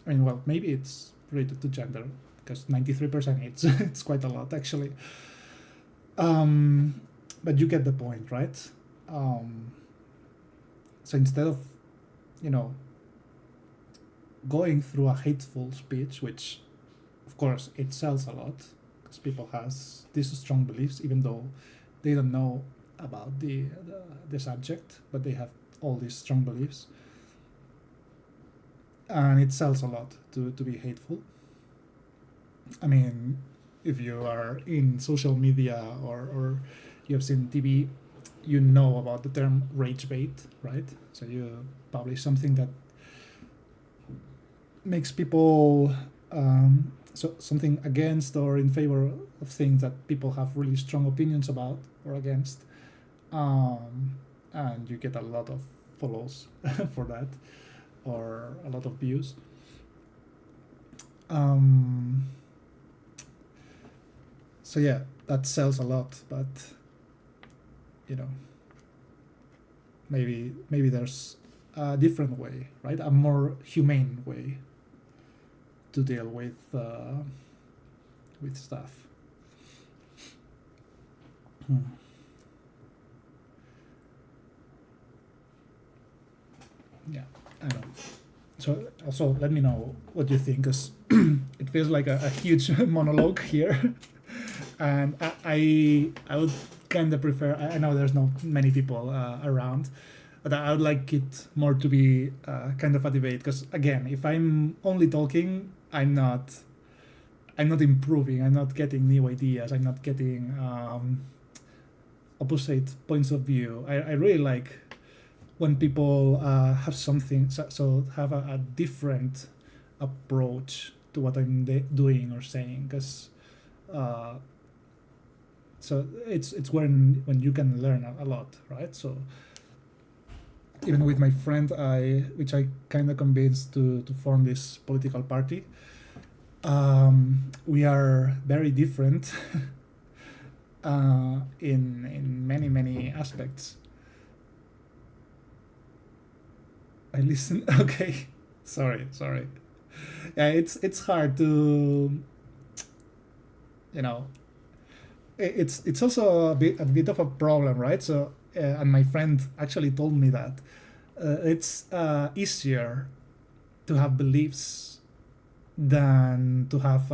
I mean, well, maybe it's related to gender, because 93% it's quite a lot, actually. But you get the point, right? So instead of, going through a hateful speech, which of course it sells a lot, because people has these strong beliefs, even though they don't know about the subject, but they have all these strong beliefs, and it sells a lot to be hateful. I mean, if you are in social media or you have seen TV, you know about the term rage bait, right? So you publish something that makes people something against or in favor of things that people have really strong opinions about or against, and you get a lot of follows for that, or a lot of views. So yeah, that sells a lot, but maybe there's a different way, right? A more humane way to deal with stuff. yeah, I know. So also let me know what you think, because it feels like a huge monologue here, and I would kind of prefer. I know there's not many people around, but I would like it more to be kind of a debate. Because again, if I'm only talking, I'm not improving. I'm not getting new ideas. I'm not getting opposite points of view. I really like when people have something, so have a different approach to what I'm doing or saying, because uh, so it's when you can learn a lot, right? So even with my friend, which I kind of convinced to form this political party, we are very different in many aspects. I listen. Okay, sorry. Yeah, it's hard to, you know. It's also a bit of a problem, right? So and my friend actually told me that it's easier to have beliefs than to have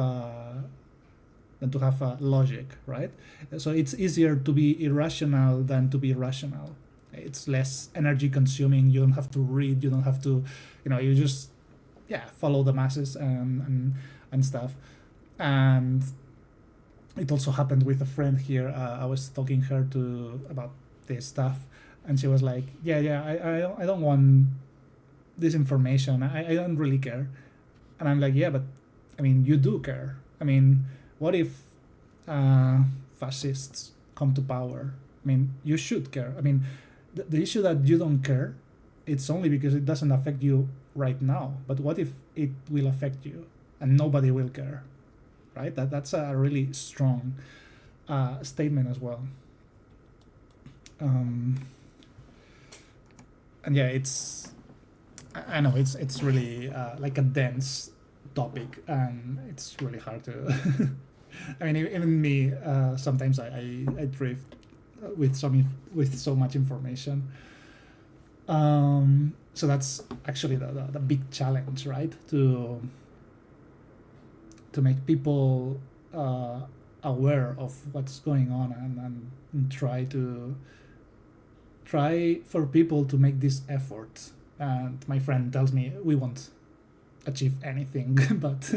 logic, right? So it's easier to be irrational than to be rational. It's less energy consuming. You don't have to read. You don't have to, you just follow the masses and stuff. And it also happened with a friend here. I was talking her to about this stuff, and she was like, I don't want this information. I don't really care. And I'm like, yeah, but I mean, you do care. I mean, what if fascists come to power? I mean, you should care. I mean, the issue that you don't care, it's only because it doesn't affect you right now. But what if it will affect you and nobody will care, right? That's a really strong statement as well. And yeah, I know it's really like a dense topic, and it's really hard to. I mean, even me sometimes I drift with with so much information. So that's actually the big challenge, right? To make people aware of what's going on, and try for people to make this effort. And my friend tells me we won't achieve anything, but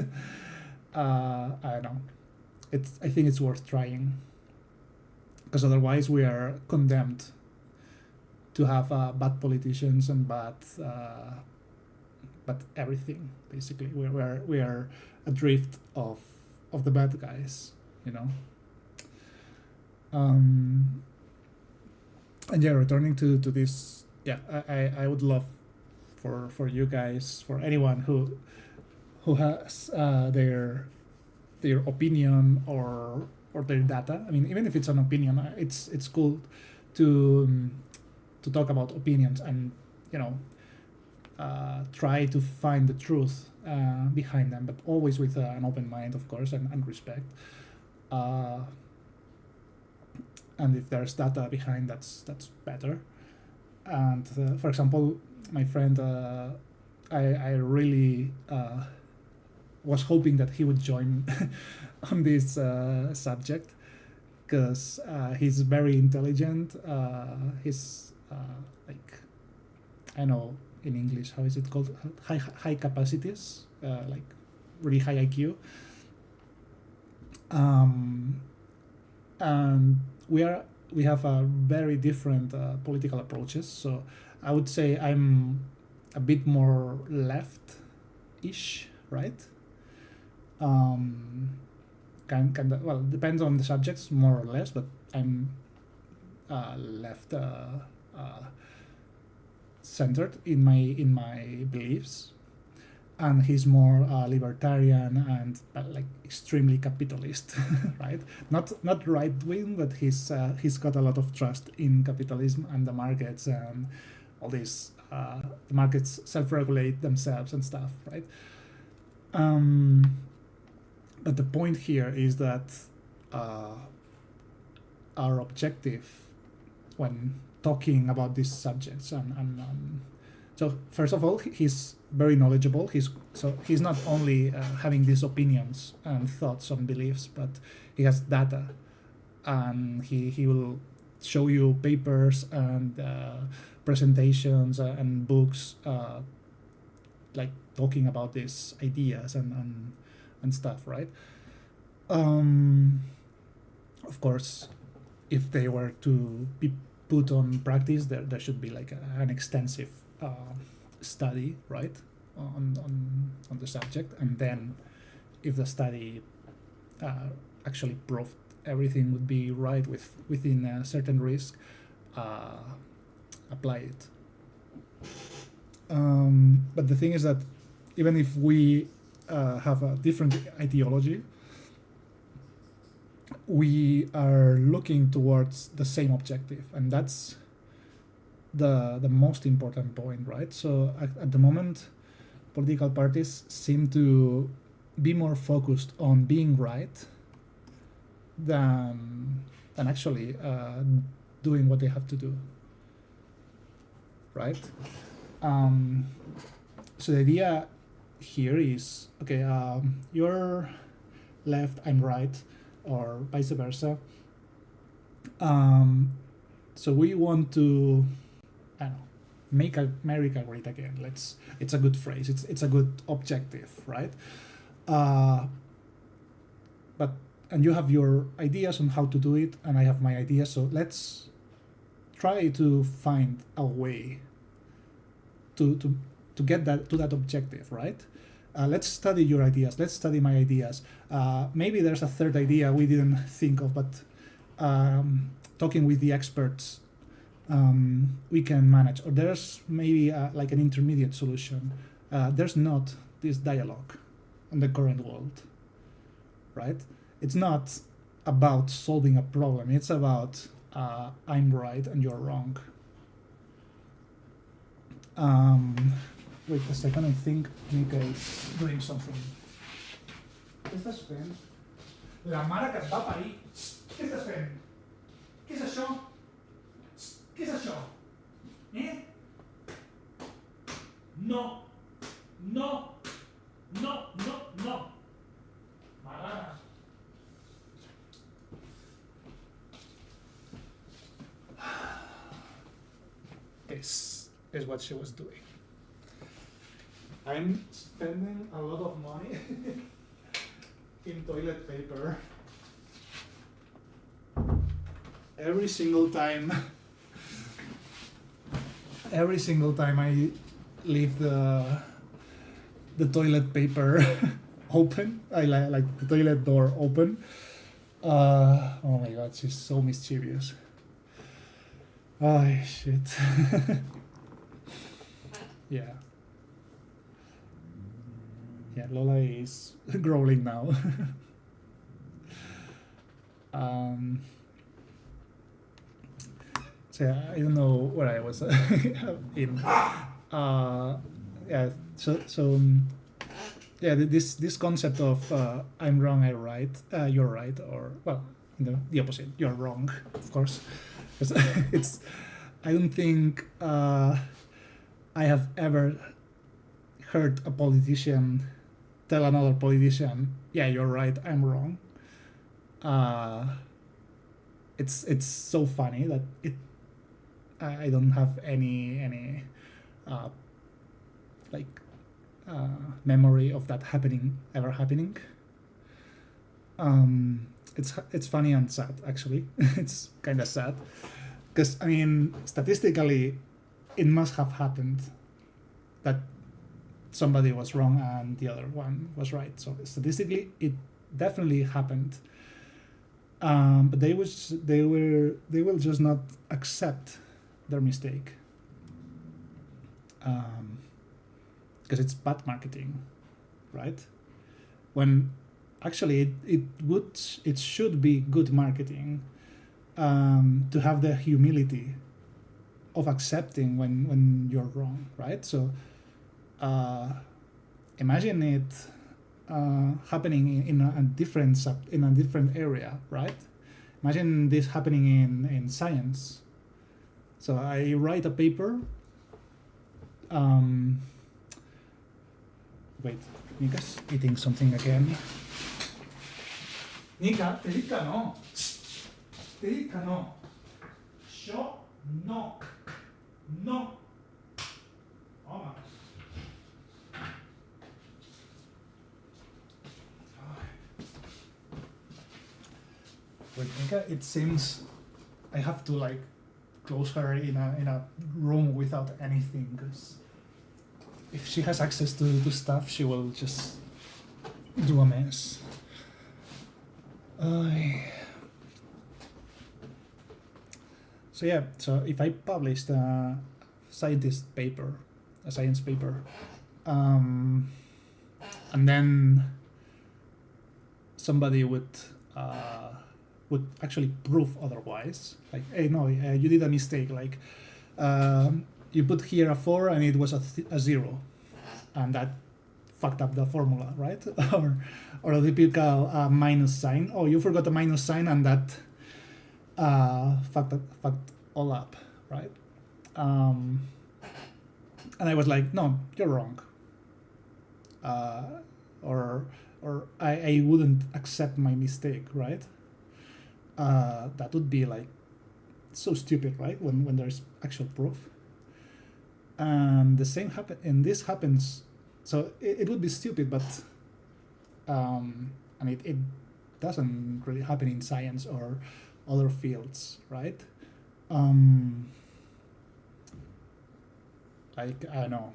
I don't know. I think it's worth trying, because otherwise we are condemned to have bad politicians and bad everything. Basically, we are adrift of the bad guys, you know. And yeah, returning to this, I would love for you guys, for anyone who has their opinion or their data. I mean, even if it's an opinion, it's cool to talk about opinions, and try to find the truth behind them, but always with an open mind, of course, and respect. And if there's data behind, that's better. And for example, my friend, I really was hoping that he would join on this subject, because he's very intelligent. He's like, I know in English how is it called, high capacities, like really high IQ. And we have a very different political approaches. So I would say I'm a bit more left-ish, right? Kind of, well, depends on the subjects more or less, but I'm left centered in my beliefs, and he's more libertarian and like extremely capitalist, right? Not right wing, but he's got a lot of trust in capitalism and the markets, and all these the markets self-regulate themselves and stuff, right? But the point here is that our objective when talking about these subjects and So first of all, he's very knowledgeable. He's not only having these opinions and thoughts and beliefs, but he has data, and he will show you papers and presentations and books like talking about these ideas and stuff, right? Of course, if they were to be put on practice, there should be like an extensive study, right, on the subject, and then if the study actually proved everything would be right within a certain risk, apply it. But the thing is that even if we have a different ideology, we are looking towards the same objective, and that's the most important point, right? So at the moment, political parties seem to be more focused on being right than actually doing what they have to do, right? So the idea here is, okay, you're left, I'm right, or vice versa. So we want to, I don't know, make America great again. It's a good phrase. It's a good objective, right? And you have your ideas on how to do it, and I have my ideas. So let's try to find a way to get to that objective, right? Let's study your ideas. Let's study my ideas. Maybe there's a third idea we didn't think of, but talking with the experts, we can manage. Or there's maybe like an intermediate solution. There's not this dialogue in the current world, right? It's not about solving a problem. It's about I'm right and you're wrong. Wait a second, I think Mika is doing something. Què estàs fent? La mare que et va parir. Què estàs fent? Què és això? Què és això? No. No. No, no, no. Marana. This is what she was doing. I'm spending a lot of money in toilet paper every single time I leave the toilet paper open. I like the toilet door open. Oh my god, she's so mischievous. Oh shit. Yeah. Yeah, Lola is growling now. So yeah, I don't know where I was in. Yeah. So yeah, this concept of I'm wrong, I'm right, you're right, or well, the opposite, you're wrong, of course. It's I don't think I have ever heard a politician tell another politician, yeah, you're right, I'm wrong. It's so funny that I don't have any memory of that ever happening. It's funny and sad, actually. It's kind of sad because I mean, statistically, it must have happened that somebody was wrong and the other one was right. So statistically, it definitely happened. But they will just not accept their mistake because it's bad marketing, right? When actually it should be good marketing to have the humility of accepting when you're wrong, right? So imagine it happening in a different area, right? Imagine this happening in science. So I write a paper Wait, Nika's eating something again. Nika, te dica no. Te dica no. Yo no. No. Toma. With Nika, it seems I have to like close her in a room without anything, because if she has access to stuff, she will just do a mess. So yeah, so if I published a science paper, and then somebody would actually prove otherwise, like, hey, no, you did a mistake, like you put here a 4 and it was a 0, and that fucked up the formula, right? or the typical minus sign. Oh, you forgot a minus sign, and that fucked all up, right? And I was like, no, you're wrong. Or I wouldn't accept my mistake, right? That would be like so stupid, right? When there's actual proof. And the same this happens. So it would be stupid, but and it doesn't really happen in science or other fields, right? Like, I don't know,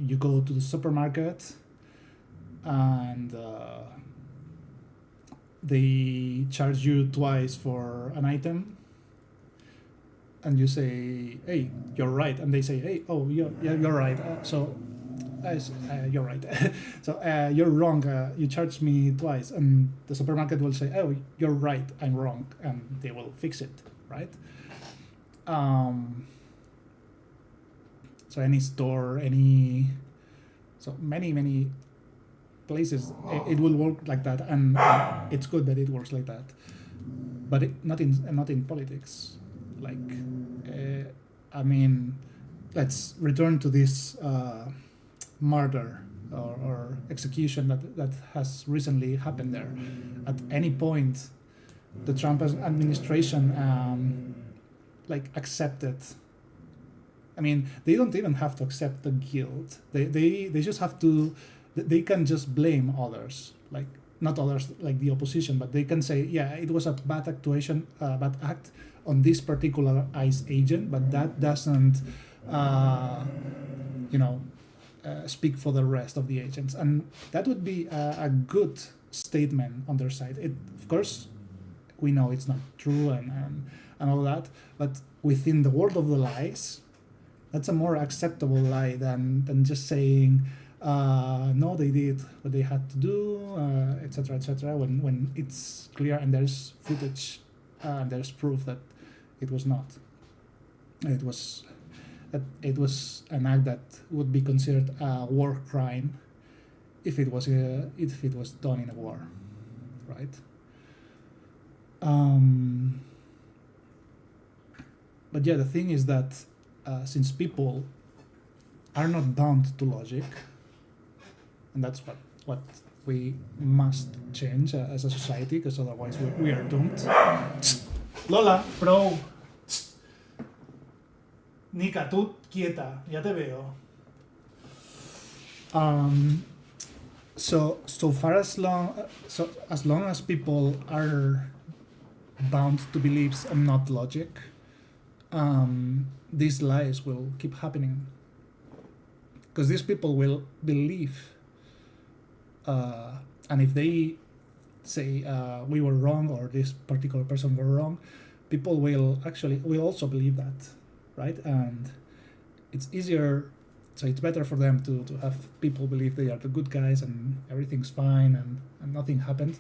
you go to the supermarket and they charge you twice for an item, and you say, hey, you're right, and they say, hey, oh, you're right, you're right. So you're wrong, you charged me twice, and the supermarket will say, oh, you're right, I'm wrong, and they will fix it, right? So any store, so many places, it will work like that, and it's good that it works like that, but not in politics. Like, I mean, let's return to this murder or execution that has recently happened there. At any point, the Trump administration like accepted. I mean, they don't even have to accept the guilt. They just have to. They can just blame others, like not others like the opposition, but they can say, yeah, it was a bad actuation, bad act on this particular ICE agent, but that doesn't, speak for the rest of the agents, and that would be a good statement on their side. Of course, we know it's not true and all that, but within the world of the lies, that's a more acceptable lie than just saying, no, they did what they had to do, etc., etc. When it's clear and there's footage and there's proof that it was not. It was an act that would be considered a war crime if it was done in a war, right? But yeah, the thing is that since people are not bound to logic, and that's what we must change as a society, because otherwise we are doomed. Lola, bro. Nika, tú quieta, ya te veo. So as long as people are bound to beliefs and not logic, these lies will keep happening, because these people will believe, and if they say we were wrong or this particular person were wrong, people will also believe that, right? And it's easier, so it's better for them to have people believe they are the good guys and everything's fine and nothing happened,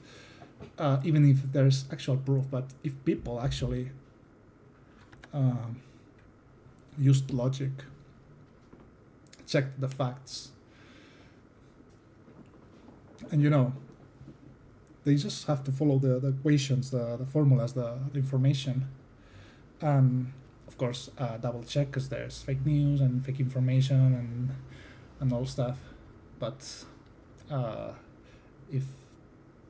even if there's actual proof. But if people actually used logic, checked the facts, and they just have to follow the equations, the formulas, the information. Of course, double check because there's fake news and fake information and all stuff. But if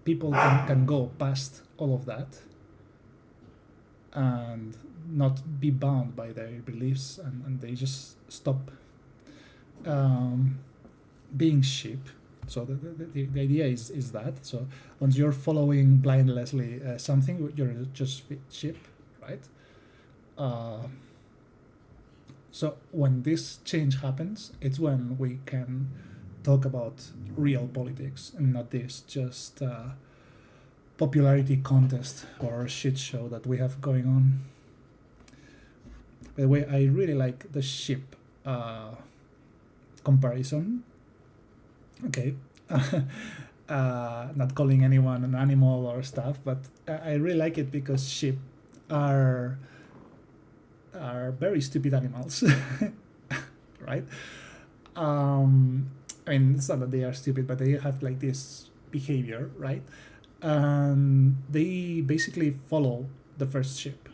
people can go past all of that and not be bound by their beliefs, and they just stop being sheep. So the idea is that, so once you're following blindlessly something, you're just sheep, right? So when this change happens, it's when we can talk about real politics and not this just popularity contest or shit show that we have going on. By the way, I really like the sheep comparison. Okay. Not calling anyone an animal or stuff, but I really like it because sheep are very stupid animals, right? I mean, it's not that they are stupid, but they have like this behavior, right? And they basically follow the first sheep,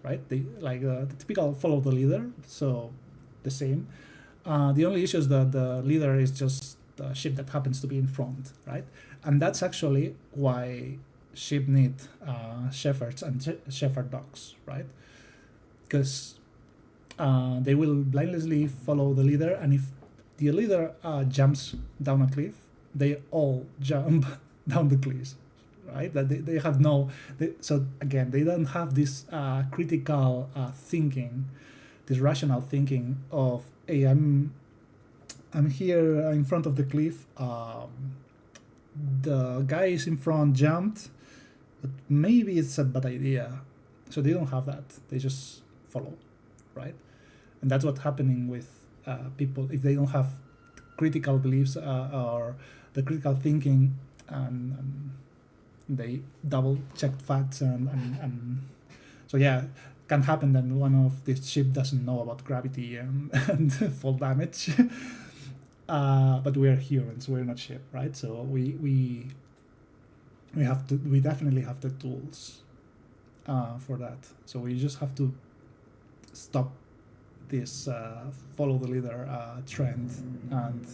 right? They like the typical follow the leader, so the same. The only issue is that the leader is just the sheep that happens to be in front, right? And that's actually why sheep need shepherds and shepherd dogs, right? Because they will blindlessly follow the leader, and if the leader jumps down a cliff, they all jump down the cliff, right? That they have no, so again, they don't have this critical thinking, this rational thinking of, hey, I'm here in front of the cliff. The guy is in front jumped, but maybe it's a bad idea. So they don't have that. They just follow, right? And that's what's happening with people if they don't have critical beliefs or the critical thinking, and they double check facts and so yeah, can happen that one of these ship doesn't know about gravity and fall damage. But we are humans, we're not ship, right? So we definitely have the tools for that. So we just have to stop this follow the leader trend and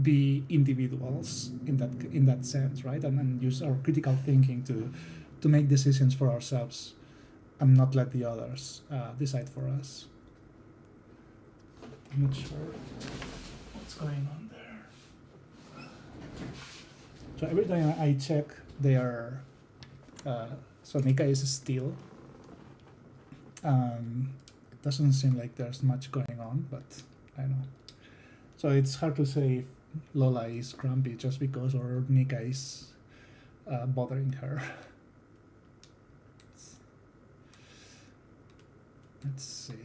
be individuals in that sense, right? And use our critical thinking to make decisions for ourselves and not let the others decide for us. I'm not sure what's going on there. So every time I check, they are so Nika is still. It doesn't seem like there's much going on, but I know. So it's hard to say if Lola is grumpy just because or Nika is bothering her. Let's see.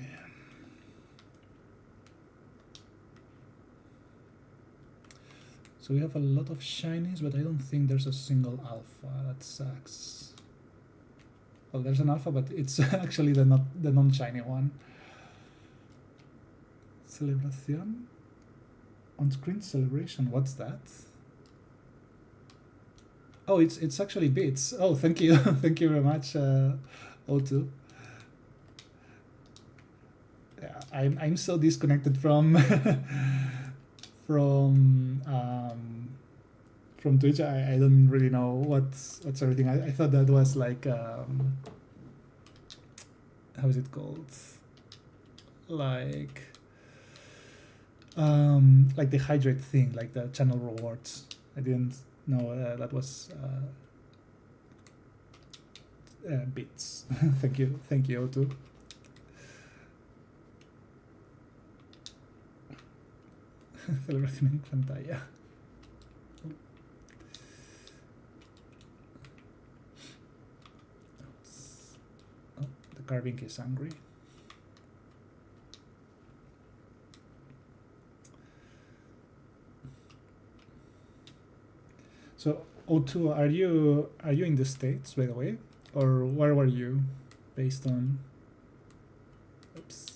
So we have a lot of shinies, but I don't think there's a single alpha. That sucks. Well, there's an alpha, but it's actually the non-shiny one. Celebración? On-screen celebration, what's that? Oh, it's actually bits. Oh, thank you. Thank you very much, O2. Yeah, I'm so disconnected from from Twitch. I don't really know what's everything. I thought that was like how is it called? Like the hydrate thing, like the channel rewards. I didn't know that was bits. Thank you, O2. Celebración en pantalla. Oh, the carving is angry. So O2, are you in the States, by the way, or where were you, based on? Oops.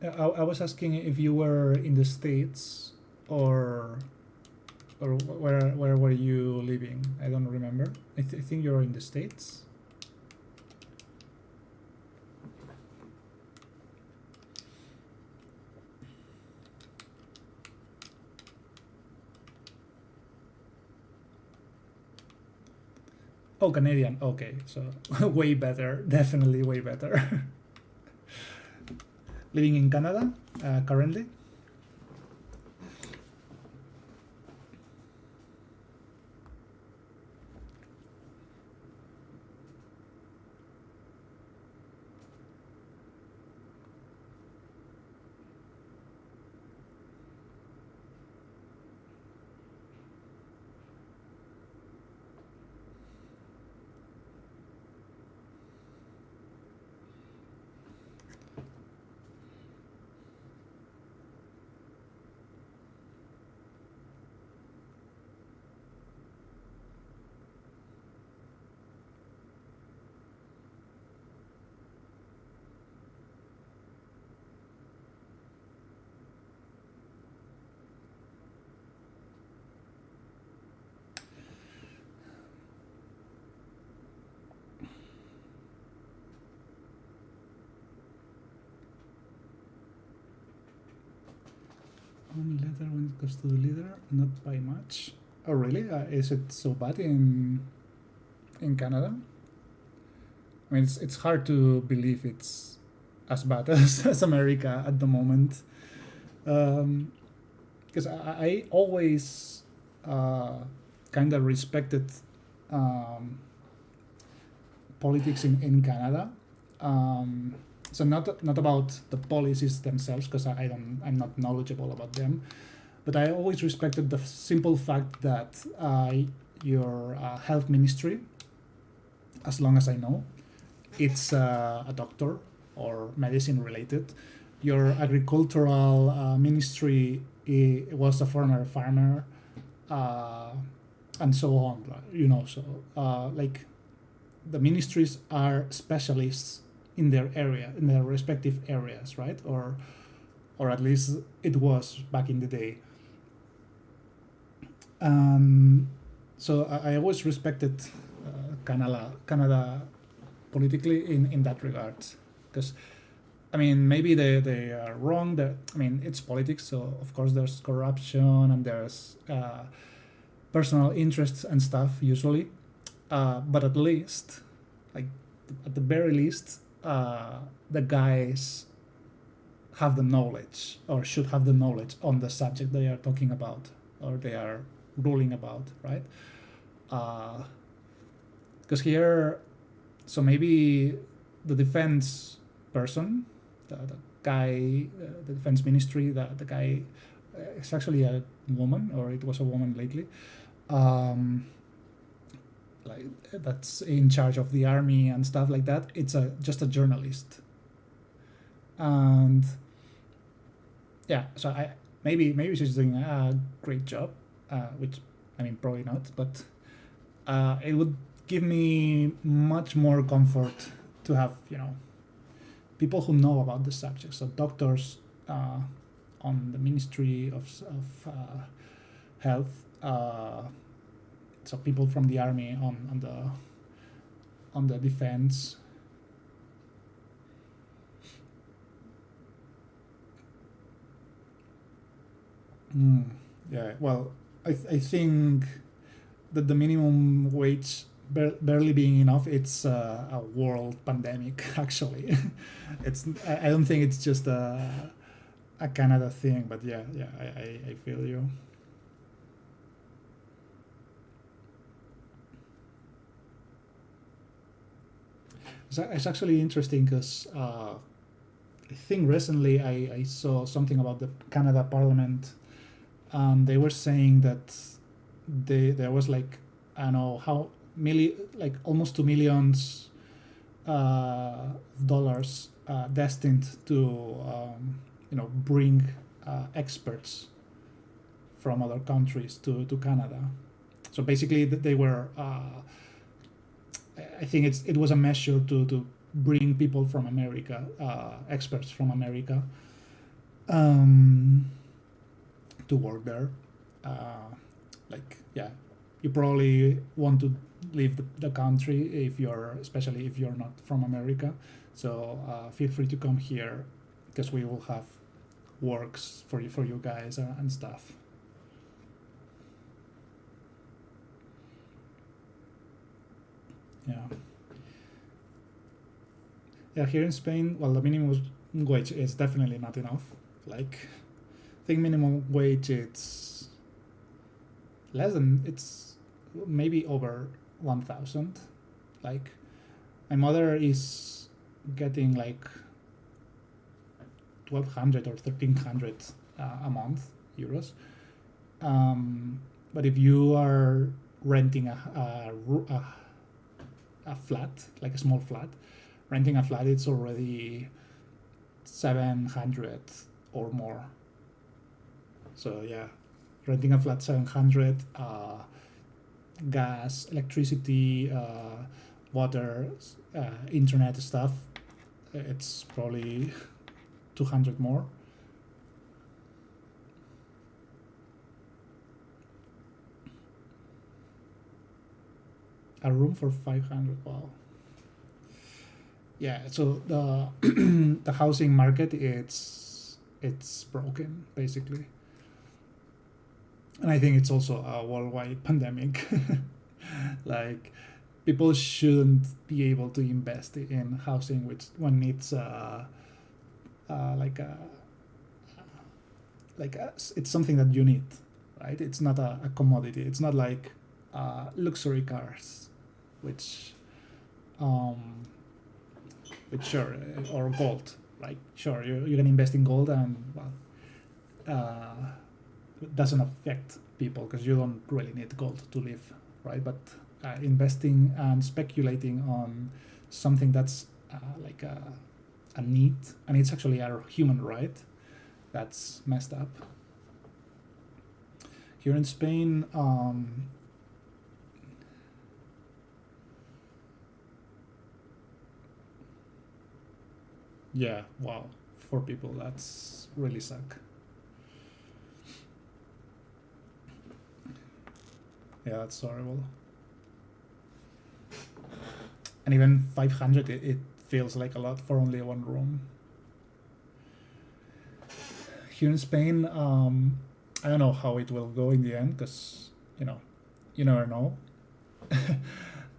I was asking if you were in the States or where were you living? I don't remember. I think you're in the States. Oh, Canadian. Okay, so way better. Definitely way better. Living in Canada currently. One letter when it comes to the leader, not by much. Oh, really? Is it so bad in Canada? I mean, it's hard to believe it's as bad as America at the moment. Because I always kind of respected um, politics in Canada. So not about the policies themselves, because I'm not knowledgeable about them, but I always respected the simple fact that your health ministry, as long as I know, it's a doctor or medicine related. Your agricultural ministry was a former farmer, uh, and so on. You know, so like the ministries are specialists in their area, in their respective areas, right? Or at least it was back in the day. So I always respected Canada politically in that regard, because I mean maybe they are wrong. That I mean it's politics, so of course there's corruption and there's personal interests and stuff usually, but at least, like at the very least, the guys have the knowledge or should have the knowledge on the subject they are talking about or they are ruling about, right? Because here, so maybe the defense person, the guy, the defense ministry, the guy is actually a woman, or it was a woman lately, like that's in charge of the army and stuff like that. It's just a journalist, and yeah, so maybe she's doing a great job, which I mean probably not, but it would give me much more comfort to have people who know about the subject. So doctors on the Ministry of Health, so people from the army on the defense. Yeah, well, I think that the minimum wage barely being enough, it's a world pandemic actually. I don't think it's just a Canada thing, but yeah, I feel you. It's actually interesting because I think recently I saw something about the Canada Parliament, and they were saying that there was like I don't know how like almost 2 millions dollars destined to bring experts from other countries to Canada. So basically, they were. I think it was a measure to bring people from America, experts from America, um, to work there. Yeah, you probably want to leave the country especially if you're not from America. So feel free to come here because we will have works for you guys and stuff. Yeah. Yeah, here in Spain, well, the minimum wage is definitely not enough. Like, I think minimum wage it's it's maybe over 1,000. Like, my mother is getting like 1,200 or 1,300 a month euros. But if you are renting a flat, like a small flat, renting a flat, it's already 700 or more. So yeah, renting a flat 700, gas, electricity, water, internet stuff, it's probably 200 more. A room for 500. Wow. Yeah. So the the housing market it's broken basically, and I think it's also a worldwide pandemic. Like, people shouldn't be able to invest in housing, which one needs like a it's something that you need, right? It's not a commodity. It's not like luxury cars, which sure, or gold. Like, sure, you can invest in gold, and well, it doesn't affect people because you don't really need gold to live, right? But investing and speculating on something that's like a need, and it's actually a human right, that's messed up. Here in Spain, yeah, wow, 4 people, that's really suck. Yeah, that's horrible. And even 500, it feels like a lot for only one room. Here in Spain, I don't know how it will go in the end because, you never know.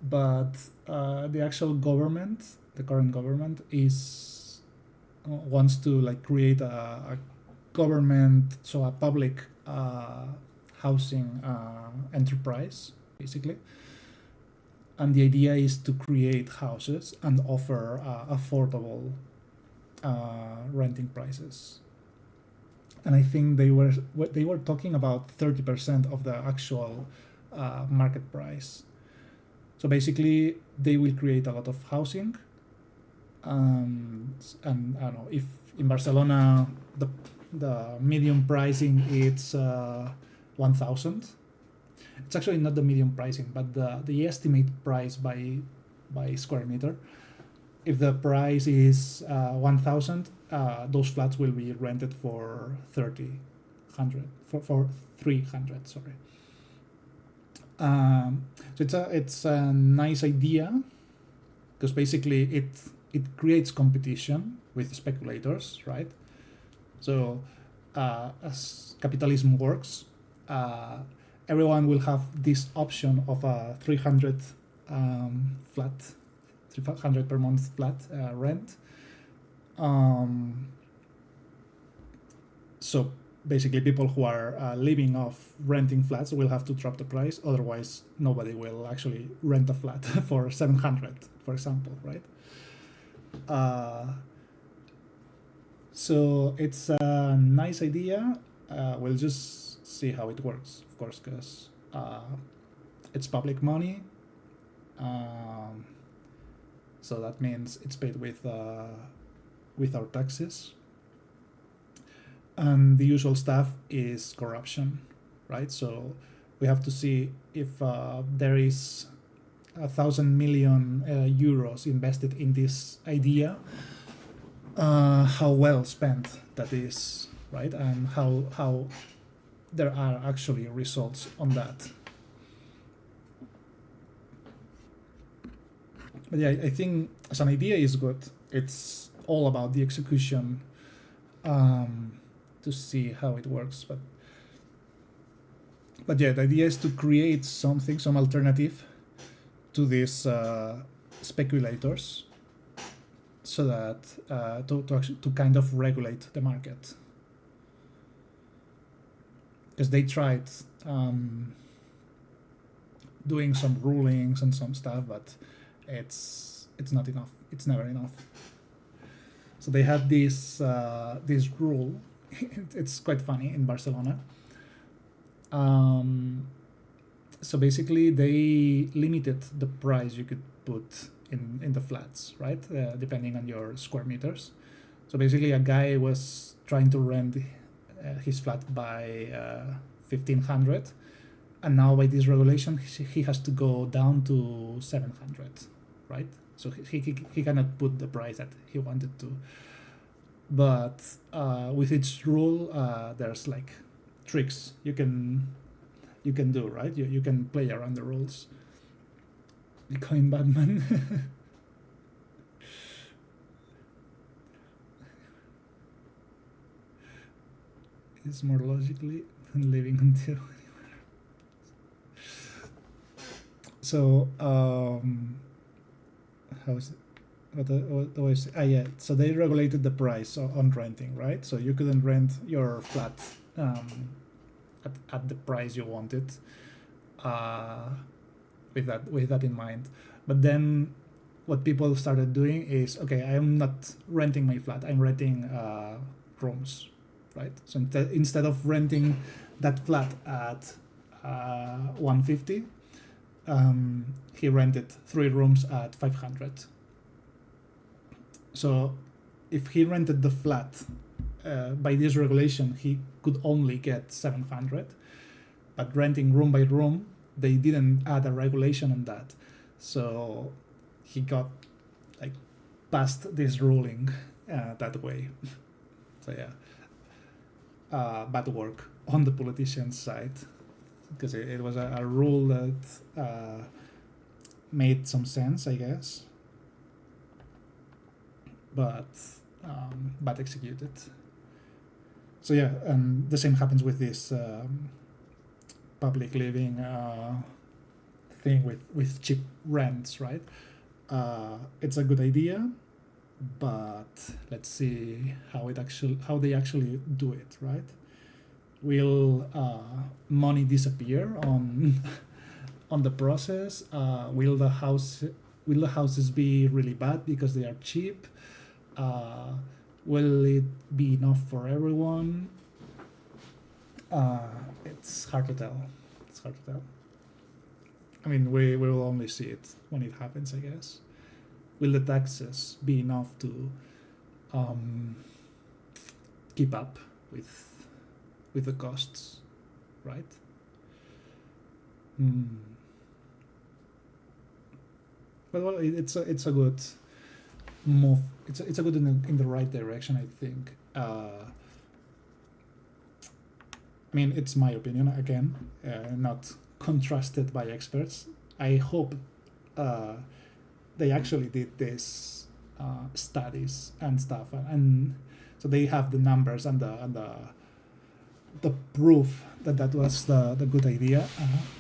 But the actual government, the current government, wants to like create a government, so a public housing enterprise, basically. And the idea is to create houses and offer affordable renting prices. And I think they were talking about 30% of the actual market price. So basically, they will create a lot of housing, and I don't know if in Barcelona the medium pricing it's 1,000. It's actually not the medium pricing, but the estimate price by square meter. If the price is 1,000, those flats will be rented for 300. For 300, sorry. So it's a nice idea because basically it creates competition with speculators, right? So as capitalism works, everyone will have this option of a 300 flat, 300 per month flat rent. So basically, people who are living off renting flats will have to drop the price. Otherwise, nobody will actually rent a flat for 700, for example, right? So it's a nice idea. We'll just see how it works, of course, because it's public money. So that means it's paid with our taxes. And the usual stuff is corruption, right? So we have to see if there is 1,000 million euros invested in this idea, how well spent that is, right? And how there are actually results on that. But yeah, I think as an idea is good. It's all about the execution, to see how it works. But yeah, the idea is to create something, some alternative to these speculators, so that to kind of regulate the market, because they tried doing some rulings and some stuff, but it's not enough. It's never enough. So they had this rule. It's quite funny in Barcelona. So basically, they limited the price you could put in the flats, right? Depending on your square meters. So basically, a guy was trying to rent his flat by 1,500, and now by this regulation, he has to go down to 700, right? So he cannot put the price that he wanted to. But with each rule, there's like tricks you can do, right? You can play around the rules. Becoming Batman. Is more logically than living until. So how is it? What was yeah? So they regulated the price on renting, right? So you couldn't rent your flat at the price you wanted, with that in mind. But then what people started doing is, okay, I'm not renting my flat, I'm renting rooms, right? So instead of renting that flat at 150, he rented 3 rooms at 500. So if he rented the flat, by this regulation, he could only get 700. But renting room by room, they didn't add a regulation on that. So he got like past this ruling that way. So yeah, bad work on the politician's side, because it was a rule that made some sense, I guess, but bad executed. So yeah, and the same happens with this public living thing with cheap rents, right? It's a good idea, but let's see how they actually do it, right? Will money disappear on on the process? Will the houses be really bad because they are cheap? Will it be enough for everyone? It's hard to tell. It's hard to tell. I mean, we will only see it when it happens, I guess. Will the taxes be enough to keep up with the costs, right? But well, it's a good move. It's a good in the right direction, I think. I mean, it's my opinion again, not contrasted by experts. I hope they actually did this studies and stuff, and so they have the numbers and the proof that was the good idea.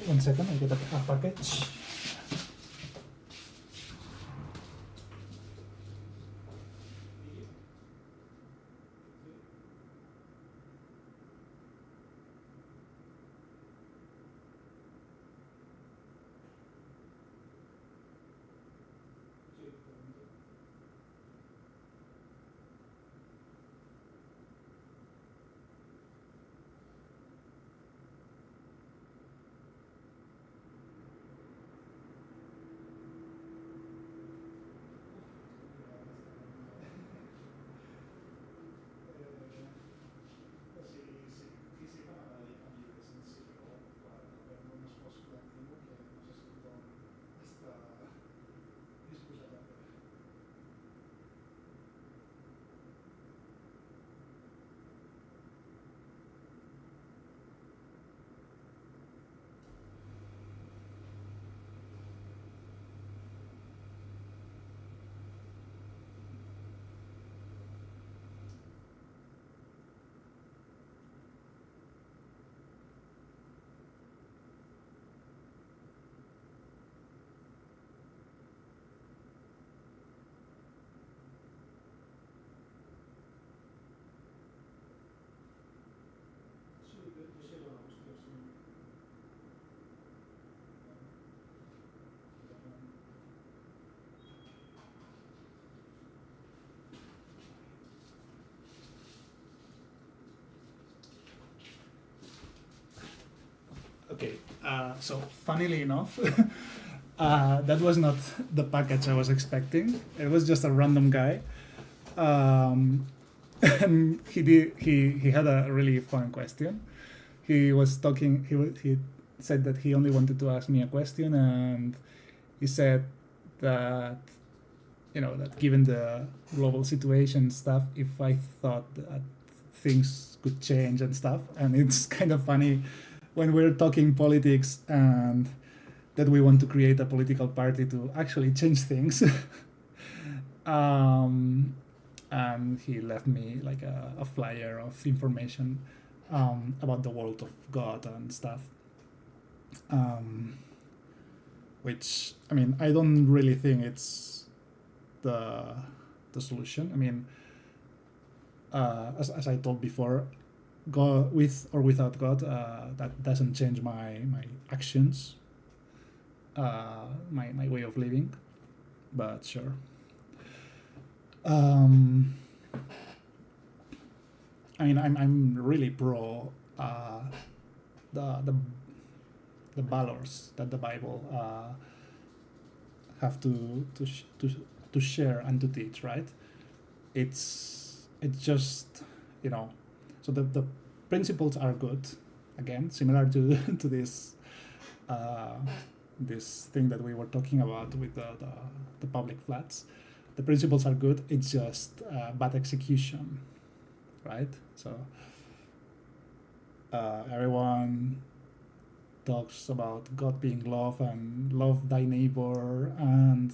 1 second, I get a package. Okay, so funnily enough, that was not the package I was expecting. It was just a random guy, and he had a really fun question. He was talking. He said that he only wanted to ask me a question, and he said that that given the global situation and stuff, if I thought that things could change and stuff, and it's kind of funny when we're talking politics and that we want to create a political party to actually change things. And he left me like a flyer of information about the world of God and stuff. Which, I mean, I don't really think it's the solution. I mean, as I told before, God, with or without God, that doesn't change my actions, my way of living. But sure. I mean, I'm really pro the valors that the Bible have to share and to teach, right? It's just so the principles are good, again similar to to this this thing that we were talking about with the public flats. The principles are good, it's just bad execution, right? So everyone talks about God being love and love thy neighbor and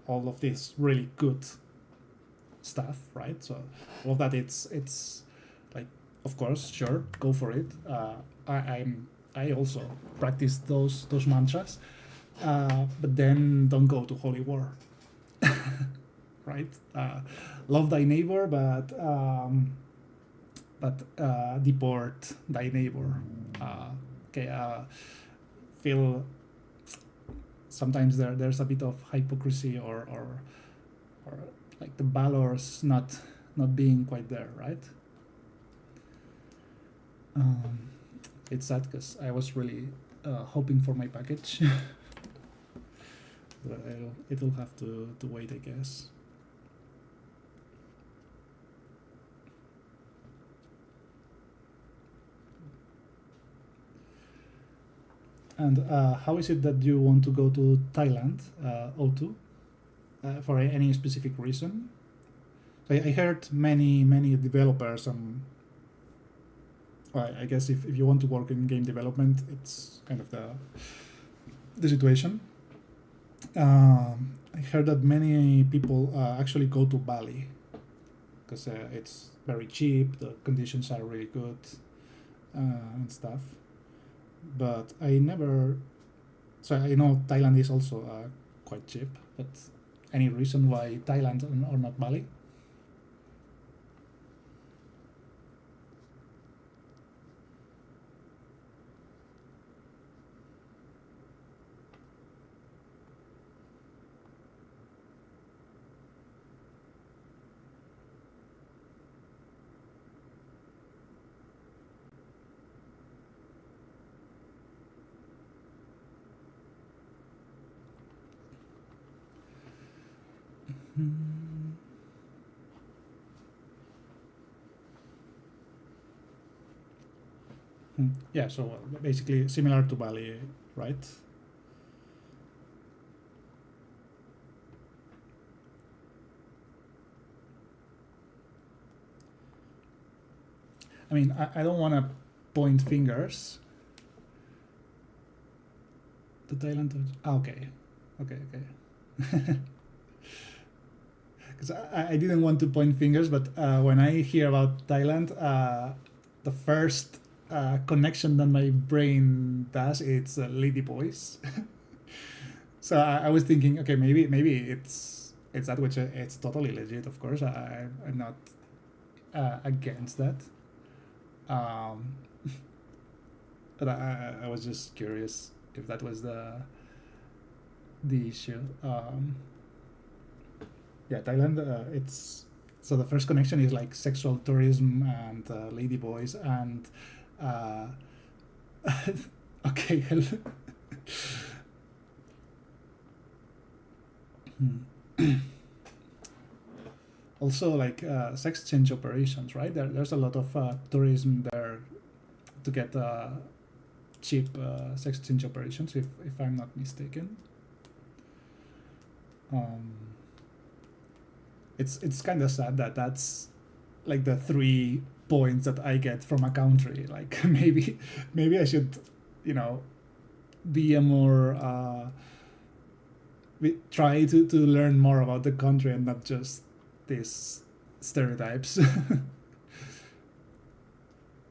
all of this really good stuff, right? So all of that, it's like, of course, sure, go for it. I also practice those mantras, but then don't go to holy war. Right? Love thy neighbor, but deport thy neighbor. Feel sometimes there's a bit of hypocrisy or like the valors not being quite there, right? It's sad because I was really hoping for my package. But it'll have to wait, I guess. And how is it that you want to go to Thailand, O2, for any specific reason? I heard many developers, and I guess if you want to work in game development, it's kind of the situation. I heard that many people actually go to Bali because it's very cheap, the conditions are really good, and stuff. But I never. So I know Thailand is also quite cheap, but any reason why Thailand or not Bali? Yeah, so basically similar to Bali, right? I mean, I don't want to point fingers. The Thailand. Okay. Because I didn't want to point fingers, but when I hear about Thailand, the first connection that my brain does, it's lady boys. So I was thinking, okay, maybe it's that, which it's totally legit. Of course, I'm not against that. But I was just curious if that was the issue. Yeah, Thailand. It's so the first connection is like sexual tourism and ladyboys, and Okay. Also, like sex change operations, right? There's a lot of tourism there to get cheap sex change operations, if I'm not mistaken. Um, it's kind of sad that that's like the 3 points that I get from a country. Like maybe I should, you know, be a more try to learn more about the country and not just these stereotypes.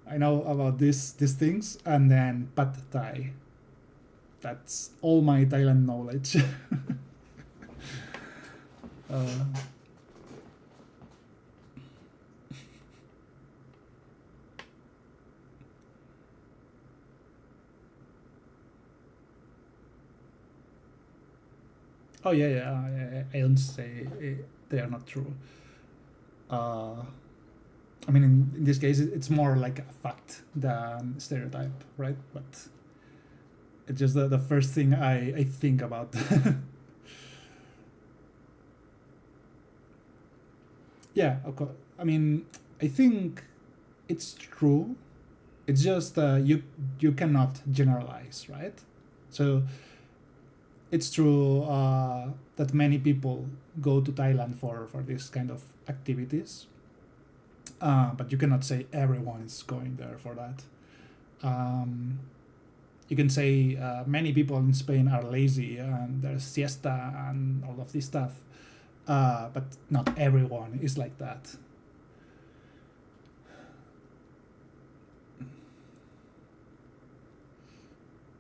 I know about these things, and then pad thai. That's all my Thailand knowledge. uh, oh yeah. I don't say they are not true. Uh, I mean, in this case, it's more like a fact than stereotype, right? But it's just the first thing I think about. Yeah, of course. I mean, I think it's true. It's just you cannot generalize, right? So it's true that many people go to Thailand for this kind of activities, but you cannot say everyone is going there for that. Um, you can say many people in Spain are lazy and there's siesta and all of this stuff, but not everyone is like that.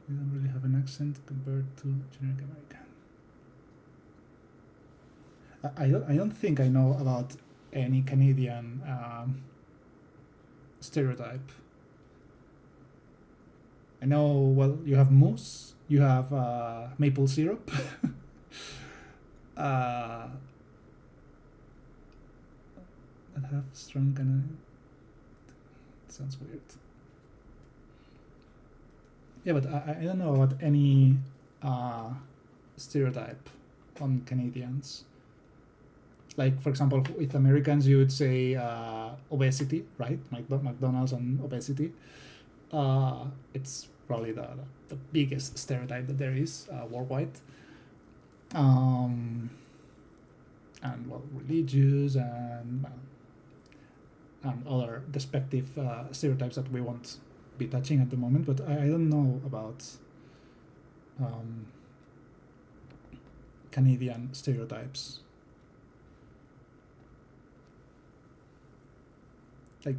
You don't really have an accent compared to generic American. I don't think I know about any Canadian stereotype. I know, well, you have mousse, you have maple syrup. uh, that have strong kind of. Sounds weird. Yeah, but I don't know about any stereotype on Canadians. Like, for example, with Americans, you would say obesity, right? McDonald's and obesity. It's probably the biggest stereotype that there is worldwide. And well, religious and other despective stereotypes that we won't be touching at the moment. But I don't know about Canadian stereotypes. Like,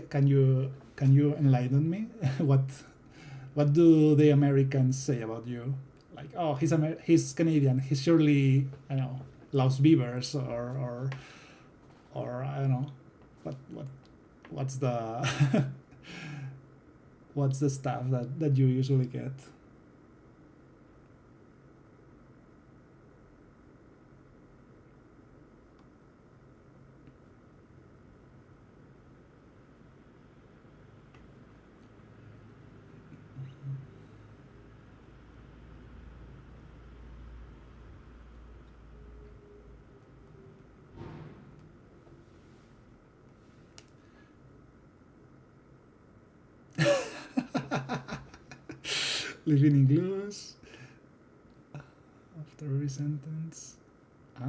can you enlighten me? what do the Americans say about you? Like, oh, he's Canadian. He surely, I know, loves beavers or I don't know, what's the what's the stuff that you usually get? Living in igloos after every sentence. Ah.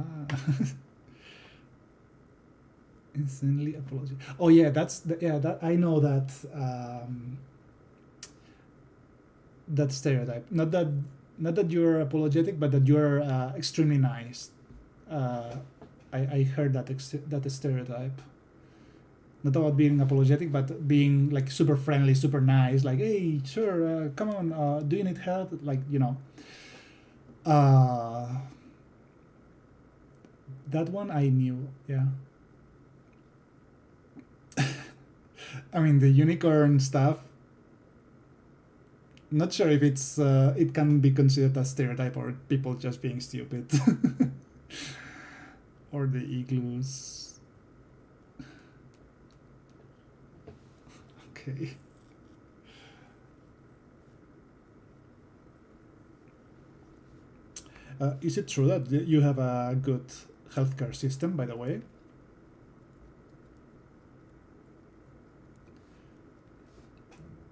Instantly apology. Oh yeah, that I know that that stereotype. Not that you're apologetic, but that you're extremely nice. Uh, I heard that stereotype. Not about being apologetic, but being like super friendly, super nice. Like, hey, sure, come on. Do you need help? Like, Uh, that one I knew. Yeah. I mean, the unicorn stuff. Not sure if it can be considered a stereotype or people just being stupid. Or the igloos. Okay. Is it true that you have a good healthcare system, by the way?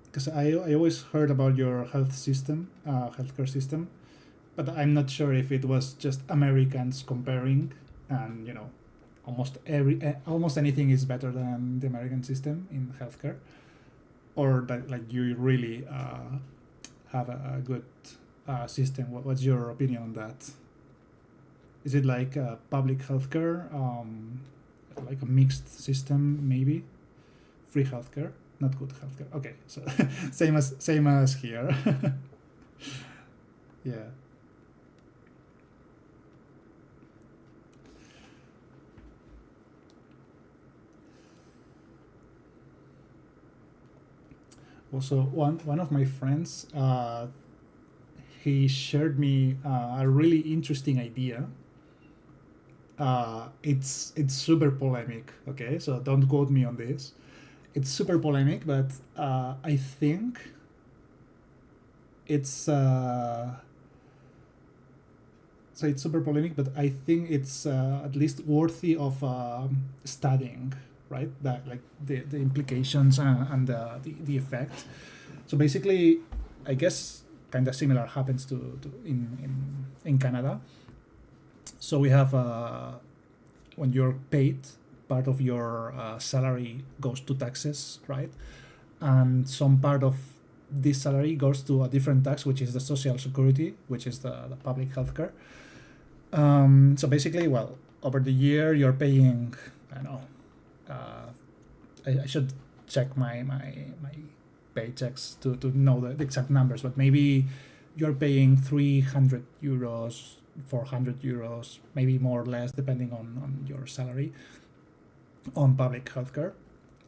Because I always heard about your healthcare system, but I'm not sure if it was just Americans comparing, and almost anything is better than the American system in healthcare, or that like you really have a good system. What's your opinion on that? Is it like public healthcare, like a mixed system, maybe free healthcare, not good healthcare? Okay, so same as here. Yeah. Also, one of my friends, he shared me a really interesting idea. It's super polemic. Okay, so don't quote me on this. It's super polemic, but I think it's so it's super polemic, but I think it's at least worthy of studying, right? That like the implications and the effect. So basically, I guess kind of similar happens to in Canada. So we have when you're paid, part of your salary goes to taxes, right? And some part of this salary goes to a different tax, which is the social security, which is the public healthcare. So basically, well, over the year you're paying, I don't know, I should check my paychecks to know the exact numbers, but maybe you're paying 300 euros, 400 euros, maybe more or less, depending on your salary, on public healthcare.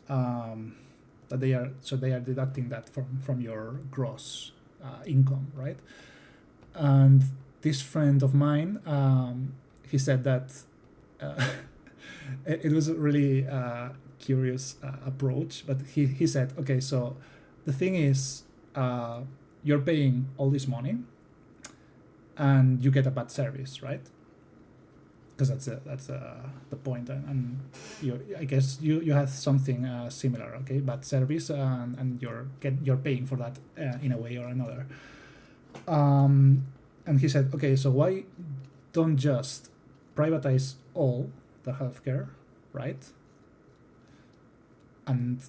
That they are deducting that from your gross income, right? And this friend of mine, he said that it was a really curious approach, but he said, okay, so the thing is, you're paying all this money, and you get a bad service, right? Because that's the point, and I guess you have something similar, okay, bad service, and you're paying for that in a way or another. And he said, okay, so why don't just privatize all the healthcare, right? And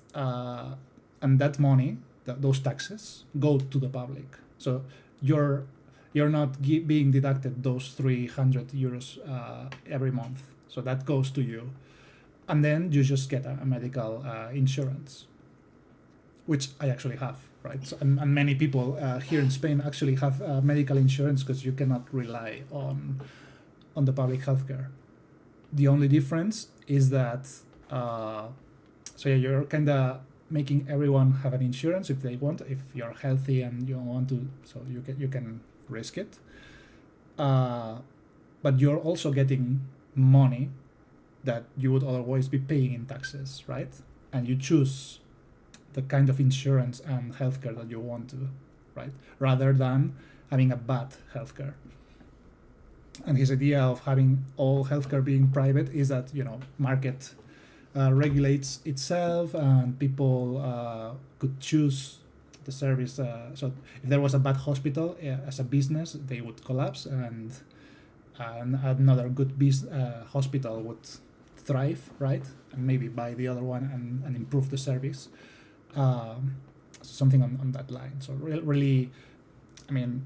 that money, those taxes, go to the public. So you're not being deducted those 300 euros every month. So that goes to you. And then you just get a medical insurance, which I actually have, right? So, and many people here in Spain actually have medical insurance because you cannot rely on the public healthcare. The only difference is that, so yeah, you're kind of making everyone have an insurance if they want, if you're healthy and you want to, so you can risk it. But you're also getting money that you would otherwise be paying in taxes, right? And you choose the kind of insurance and healthcare that you want to, right? Rather than having a bad healthcare. And his idea of having all healthcare being private is that, market regulates itself, and people could choose the service. So if there was a bad hospital as a business, they would collapse, and another good hospital would thrive, right? And maybe buy the other one and improve the service. Something on that line. So really, I mean,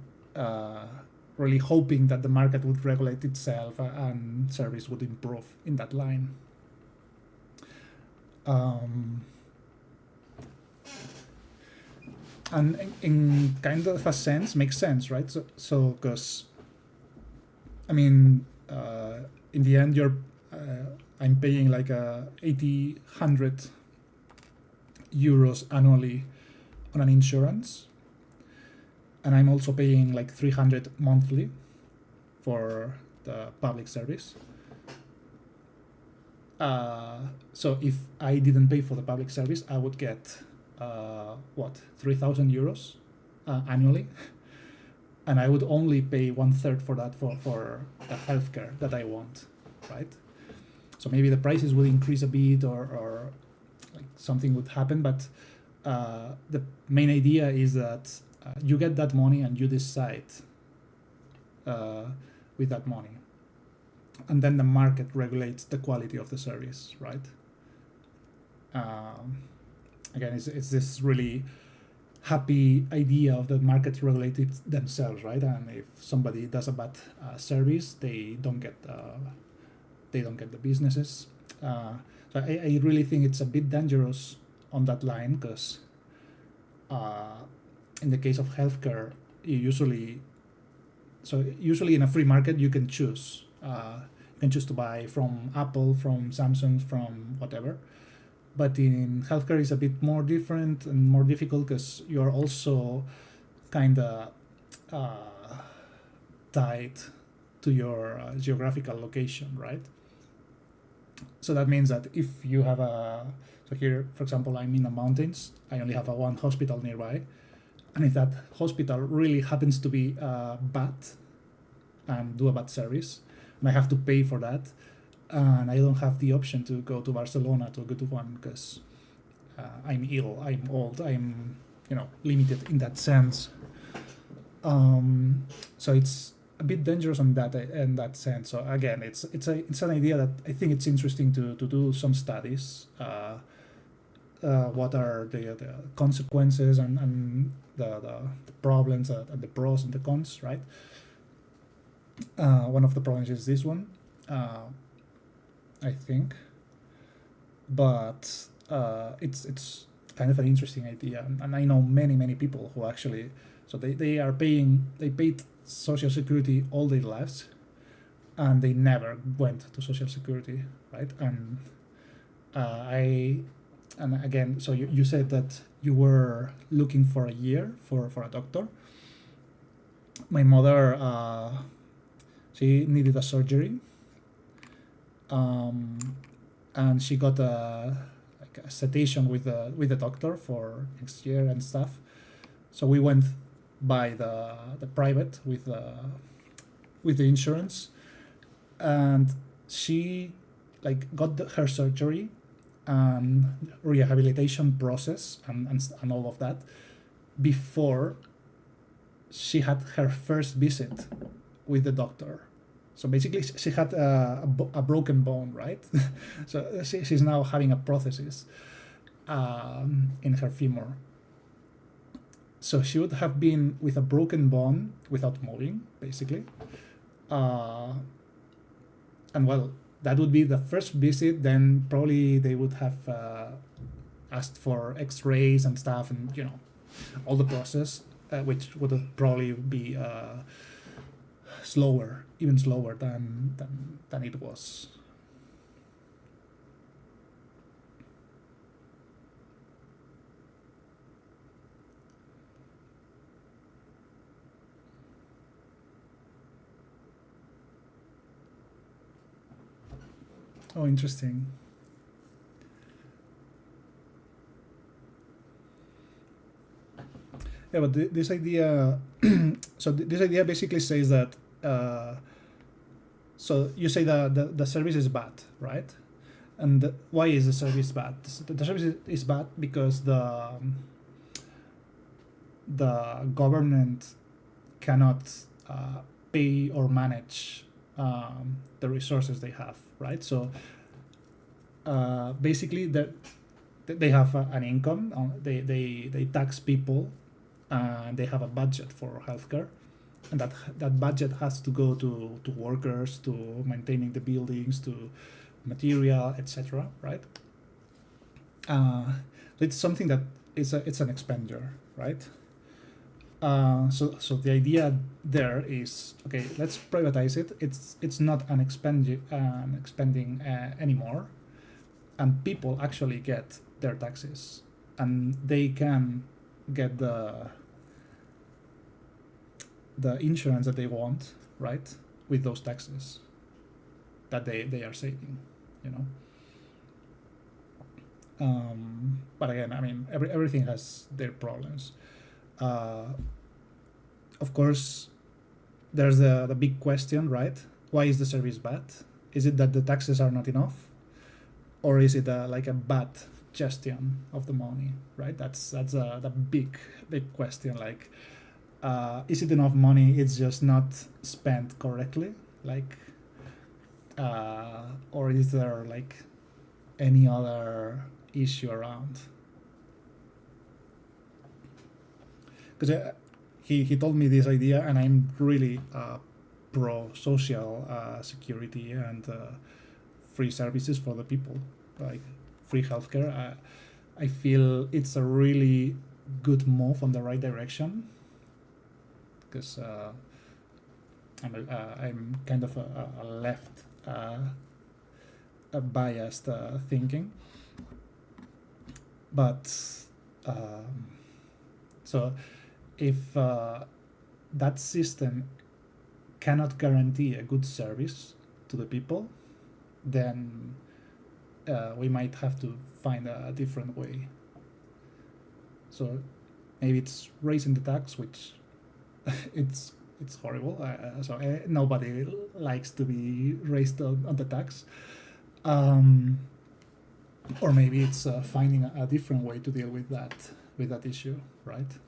really hoping that the market would regulate itself and service would improve in that line. And in kind of a sense, makes sense, right? So because, I mean, in the end, I'm paying like 100 euros annually on an insurance, and I'm also paying like 300 monthly for the public service. So if I didn't pay for the public service, I would get 3,000 euros annually. and I would only pay 1/3 for that for the healthcare that I want, right? So maybe the prices would increase a bit, or like something would happen, but the main idea is that you get that money and you decide with that money, and then the market regulates the quality of the service, right? Um, Again, it's this really happy idea of the market regulated themselves, right? And if somebody does a bad service, they don't get the businesses. So I really think it's a bit dangerous on that line, because in the case of healthcare, usually in a free market you can choose. You can choose to buy from Apple, from Samsung, from whatever. But in healthcare, it's a bit more different and more difficult, because you're also kind of tied to your geographical location, right? So that means that if you have so here, for example, I'm in the mountains, I only have one hospital nearby, and if that hospital really happens to be bad and do a bad service, and I have to pay for that, and I don't have the option to go to Barcelona to go to one, because I'm ill, I'm old, I'm limited in that sense. So it's a bit dangerous in that sense. So again, it's an idea that I think it's interesting to do some studies. What are the consequences and the problems and the pros and the cons, right? One of the problems is this one, I think, but it's kind of an interesting idea, and I know many people who actually, so they paid social security all their lives, and they never went to social security, right? And and again, so you said that you were looking for a year for a doctor. My mother, she needed a surgery, and she got a citation with the doctor for next year and stuff. So we went by the private with the insurance, and she got her surgery and rehabilitation process and all of that before she had her first visit with the doctor. So basically, she had a broken bone, right? So she's now having a prosthesis in her femur. So she would have been with a broken bone without moving, basically. And well, that would be the first visit. Then probably they would have asked for X-rays and stuff, and all the process, which would probably be slower, even slower than it was. Oh, interesting. Yeah, but this idea, so this idea basically says that, so you say the service is bad, right? And why is the service bad? The service is bad because the government cannot pay or manage the resources they have, right? So basically, they have an income. They tax people, and they have a budget for healthcare, and that budget has to go to workers, to maintaining the buildings, to material, etc. Right? It's something that it's an expenditure, right? So the idea there is, okay, let's privatize it. It's not an expending anymore, and people actually get their taxes, and they can get the insurance that they want, right, with those taxes that they are saving, But again, I mean, everything has their problems. Of course, there's the big question, right? Why is the service bad? Is it that the taxes are not enough, or is it like a bad gestion of the money, right? That's the big question. Like, is it enough money? It's just not spent correctly, like, or is there like any other issue around? Because he told me this idea, and I'm really pro social security and free services for the people, like free healthcare. I feel it's a really good move on the right direction, because I'm kind of a left a biased thinking, but so if that system cannot guarantee a good service to the people, then we might have to find a different way. So maybe it's raising the tax, which it's horrible. So nobody likes to be raised on the tax. Or maybe it's finding a different way to deal with that issue, right?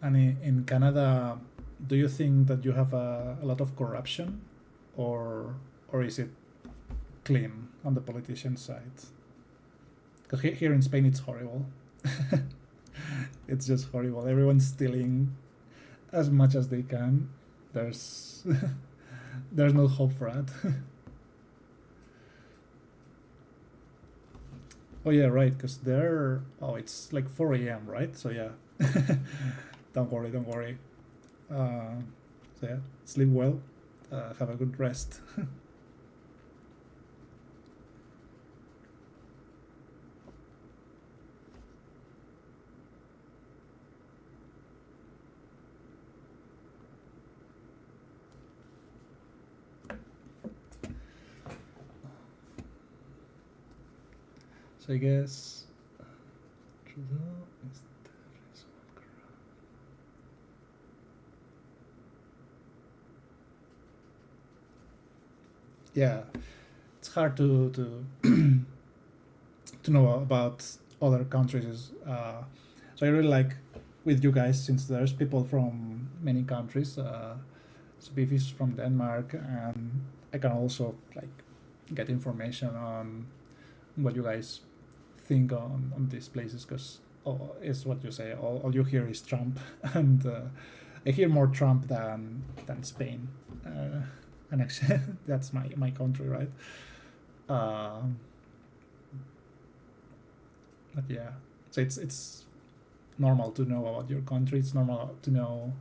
And in Canada, do you think that you have a lot of corruption, or is it clean on the politician side? Because here in Spain, it's horrible. It's just horrible. Everyone's stealing as much as they can. There's there's no hope for that. Oh yeah, right. Because it's like 4 a.m. right? So yeah. Don't worry. So yeah, sleep well. Have a good rest. So I guess Trudeau is the result. Yeah, it's hard to to know about other countries. So I really like with you guys, since there's people from many countries. So Beef is from Denmark, and I can also like get information on what you guys think on these places, because is what you say. All you hear is Trump, and I hear more Trump than Spain. And actually, that's my country, right? But yeah, so it's normal to know about your country. It's normal to know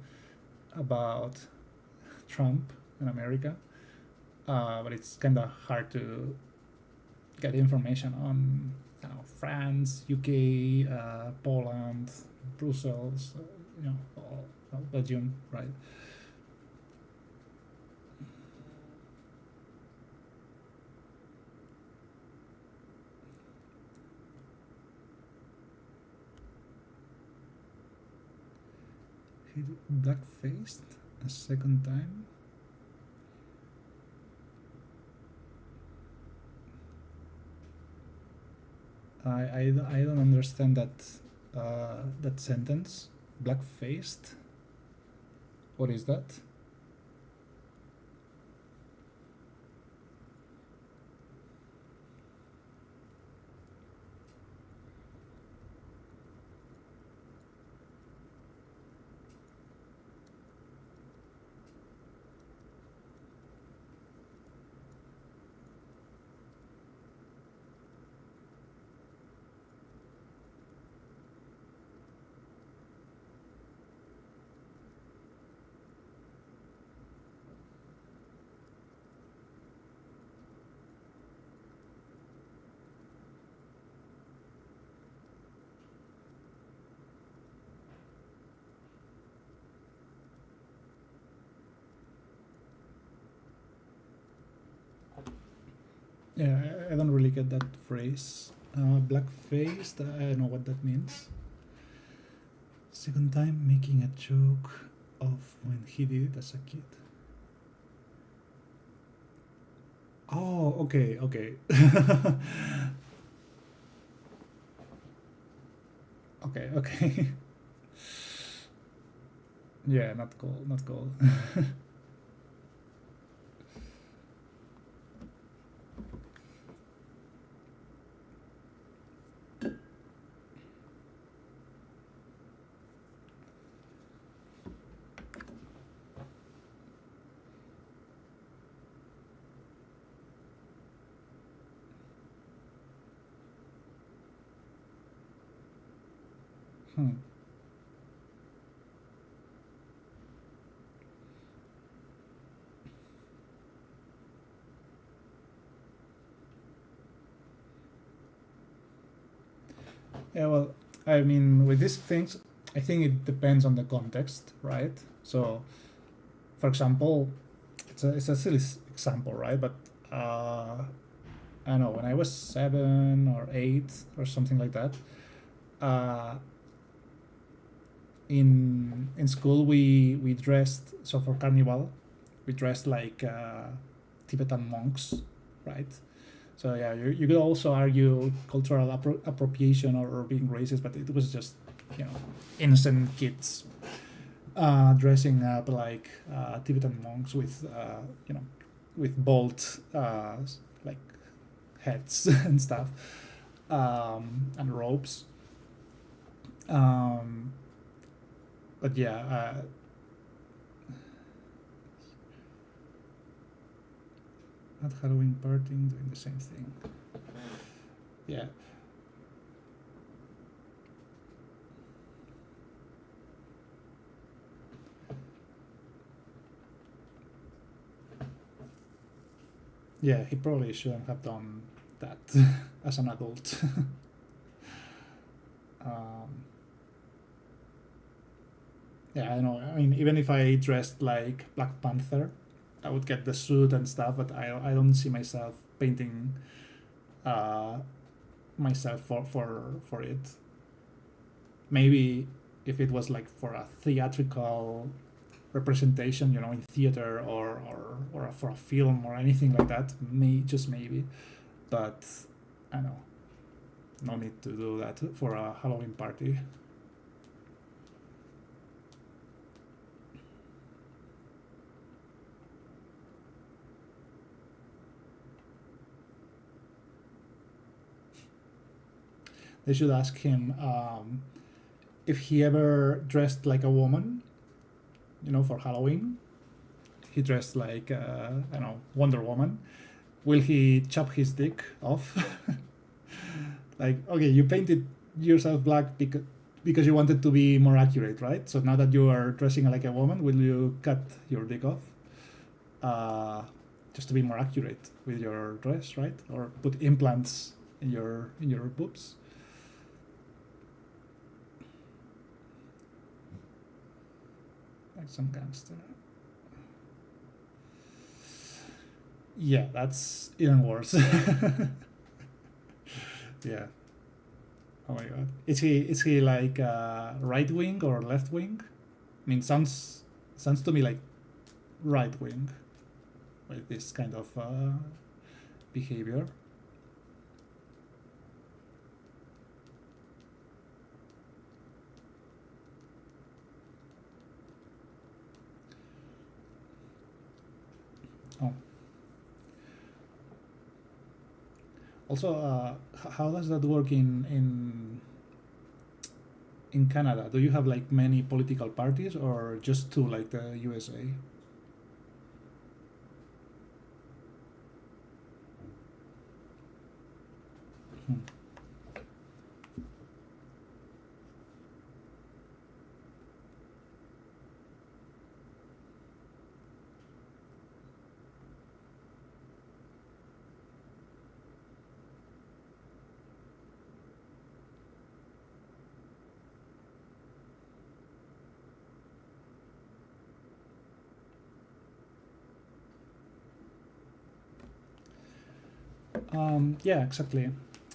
about Trump in America, but it's kind of hard to get information on France, UK, Poland, Brussels, Belgium, right? He black-faced a second time. I don't understand that sentence. Black-faced. What is that? Yeah, I don't really get that phrase. Blackface, I don't know what that means. Second time making a joke of when he did it as a kid. Oh, okay, okay. Okay, okay. Yeah, not cool, not cool. Hmm. Yeah, well, I mean, with these things, I think it depends on the context, right? So, for example, it's a silly example, right? But I don't know, when I was 7 or 8 or something like that, uh, in school we dressed, so for carnival we dressed like Tibetan monks, right? So yeah, you could also argue cultural appropriation or being racist, but it was just, you know, innocent kids dressing up like Tibetan monks with you know, with bald like heads and stuff, and robes. Um, but yeah, not Halloween partying, doing the same thing. Yeah. Yeah, he probably shouldn't have done that as an adult. um, yeah, I know. I mean, even if I dressed like Black Panther, I would get the suit and stuff, but I don't see myself painting uh, myself for it. Maybe if it was like for a theatrical representation, you know, in theater or for a film or anything like that, just maybe. But I know, no need to do that for a Halloween party. They should ask him if he ever dressed like a woman, you know, for Halloween. He dressed like, I don't know, Wonder Woman. Will he chop his dick off? Like, okay, you painted yourself black because you wanted to be more accurate, right? So now that you are dressing like a woman, will you cut your dick off? Just to be more accurate with your dress, right? Or put implants in your boobs. Like some gangster. Yeah, that's even worse. Yeah. Oh my god. Is he like right wing or left wing? I mean, sounds to me like right wing, with this kind of behavior. Oh. Also, how does that work in Canada? Do you have like many political parties or just two like the USA? Hmm. Yeah, exactly.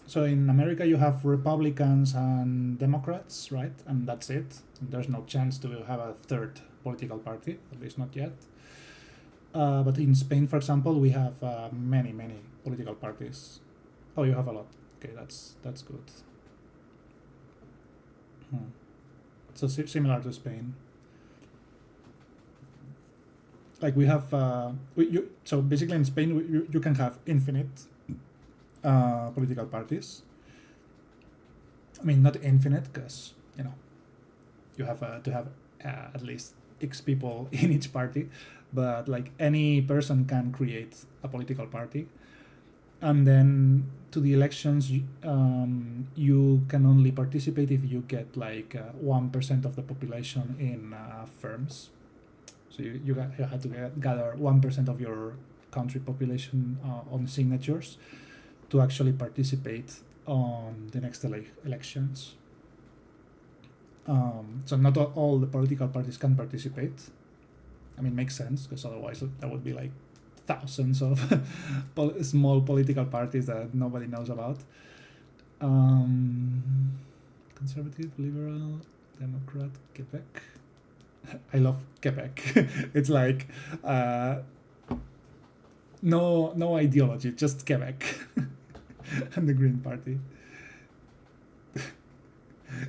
So in America, you have Republicans and Democrats, right? And that's it. There's no chance to have a third political party, at least not yet. But in Spain, for example, we have many, many political parties. Oh, you have a lot. Okay, that's good. So similar to Spain. Like we have, so basically in Spain, you can have infinite political parties. I mean, not infinite, because you have to have at least X people in each party, but like any person can create a political party, and then to the elections, you can only participate if you get like 1% of the population in firms. So you have to gather 1% of your country population on signatures to actually participate on the next elections. So not all the political parties can participate. I mean, makes sense, because otherwise that would be like thousands of small political parties that nobody knows about. Conservative, liberal, Democrat, Quebec. I love Quebec. It's like no ideology, just Quebec and the Green Party.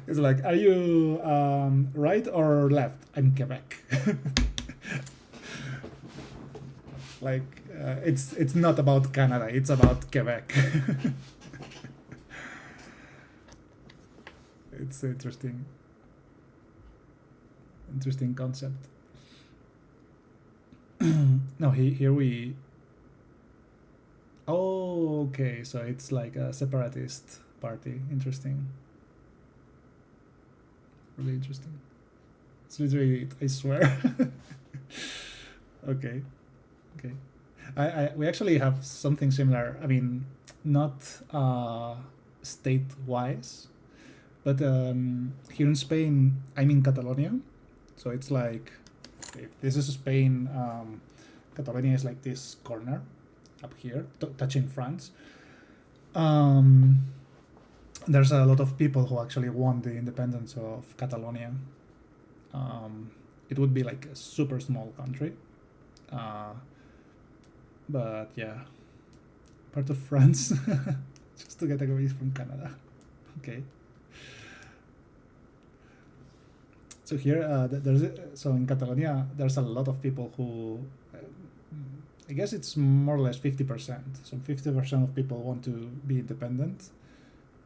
It's like, are you right or left? I'm Quebec. Like it's not about Canada, it's about Quebec. It's interesting concept. No, here we. Oh, okay. So it's like a separatist party. Interesting. Really interesting. It's literally it, I swear. Okay. We actually have something similar. I mean, not state-wise, but here in Spain, I'm in Catalonia, so it's like, if this is Spain, Catalonia is like this corner up here, touching France. There's a lot of people who actually want the independence of Catalonia. It would be like a super small country. But yeah, part of France, just to get away from Canada. Okay. So here, so in Catalonia, there's a lot of people who, I guess it's more or less 50%. So 50% of people want to be independent.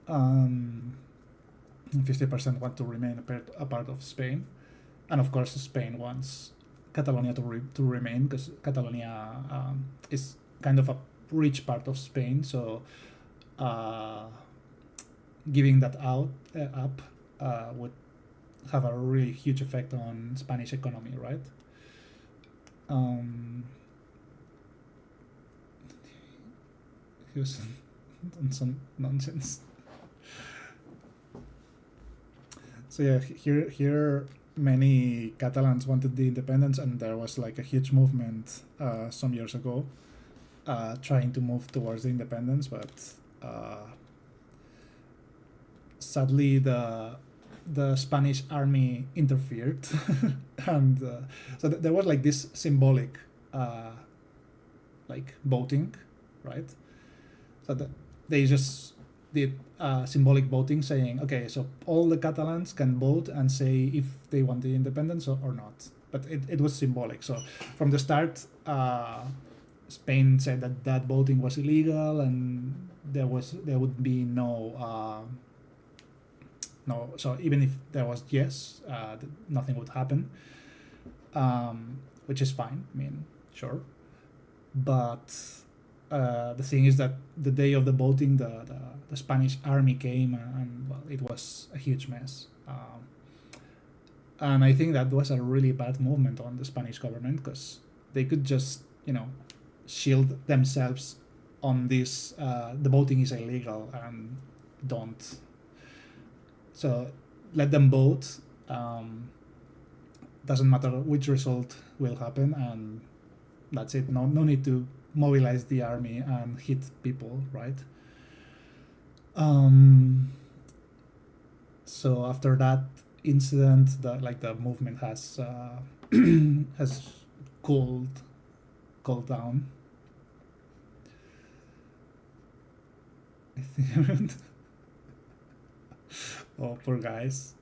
50% want to remain a part of Spain, and of course Spain wants Catalonia to remain, because Catalonia is kind of a rich part of Spain, so giving that up would have a really huge effect on Spanish economy, right? He was on some nonsense. So yeah, here many Catalans wanted the independence, and there was like a huge movement some years ago trying to move towards the independence, but sadly the Spanish army interfered, and so there was like this symbolic like voting, right? So they just did symbolic voting, saying, okay, so all the Catalans can vote and say if they want the independence or not. But it was symbolic. So from the start, Spain said that voting was illegal, and there would be no. So even if there was yes, nothing would happen, which is fine. I mean, sure, but. The thing is that the day of the voting, the Spanish army came, and well, it was a huge mess. And I think that was a really bad movement on the Spanish government, because they could just, shield themselves on this. The voting is illegal, and don't. So let them vote. Doesn't matter which result will happen, and that's it. No need to mobilize the army and hit people, right? Um, so after that incident, the movement has has cooled cooled down. I think. Oh, poor guys.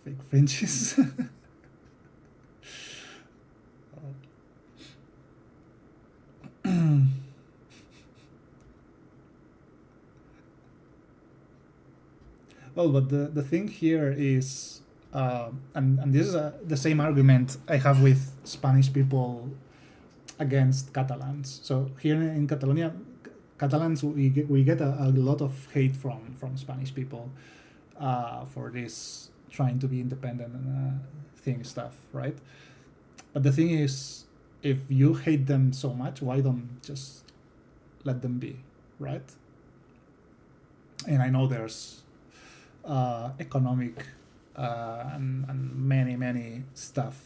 Fake fringes. Well, but the thing here is, and this is the same argument I have with Spanish people against Catalans. So here in Catalonia, Catalans, we get a lot of hate from Spanish people for this trying to be independent and thing stuff, right? But the thing is, if you hate them so much, why don't just let them be, right? And I know there's economic and many stuff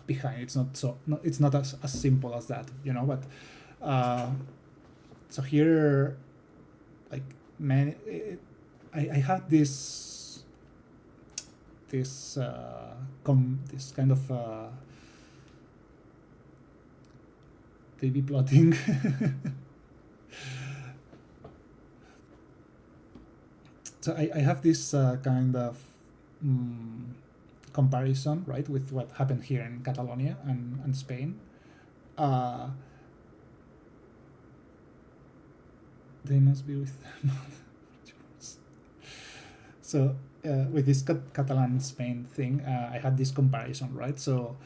behind. It's not so. No, it's not as simple as that, you know. But so here, like many, I had this this kind of TV plotting. So I have this kind of comparison, right, with what happened here in Catalonia and Spain. They must be with them. So with this Catalan Spain thing, I had this comparison, right? So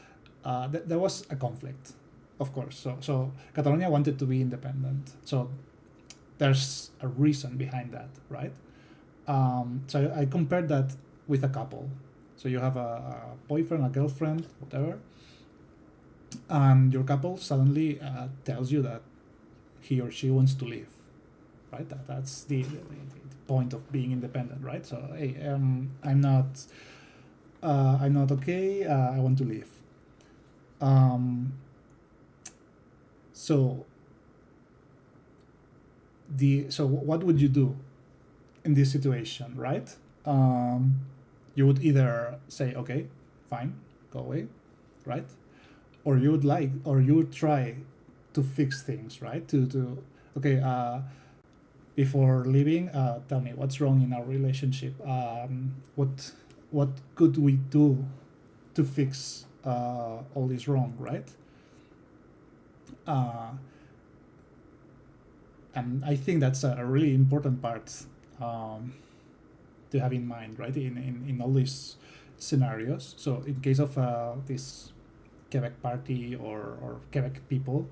there was a conflict, of course. So Catalonia wanted to be independent. So there's a reason behind that, right? So I compared that with a couple. So you have a boyfriend, a girlfriend, whatever, and your couple suddenly tells you that he or she wants to leave, right? That's the point of being independent, right? So hey, I'm not okay. I want to leave. So what would you do in this situation, right? You would either say, okay, fine, go away, right? Or you would try to fix things, right? Okay, before leaving, tell me what's wrong in our relationship. What could we do to fix all this wrong, right? And I think that's a really important part to have in mind, right? In all these scenarios. So in case of this Quebec party or Quebec people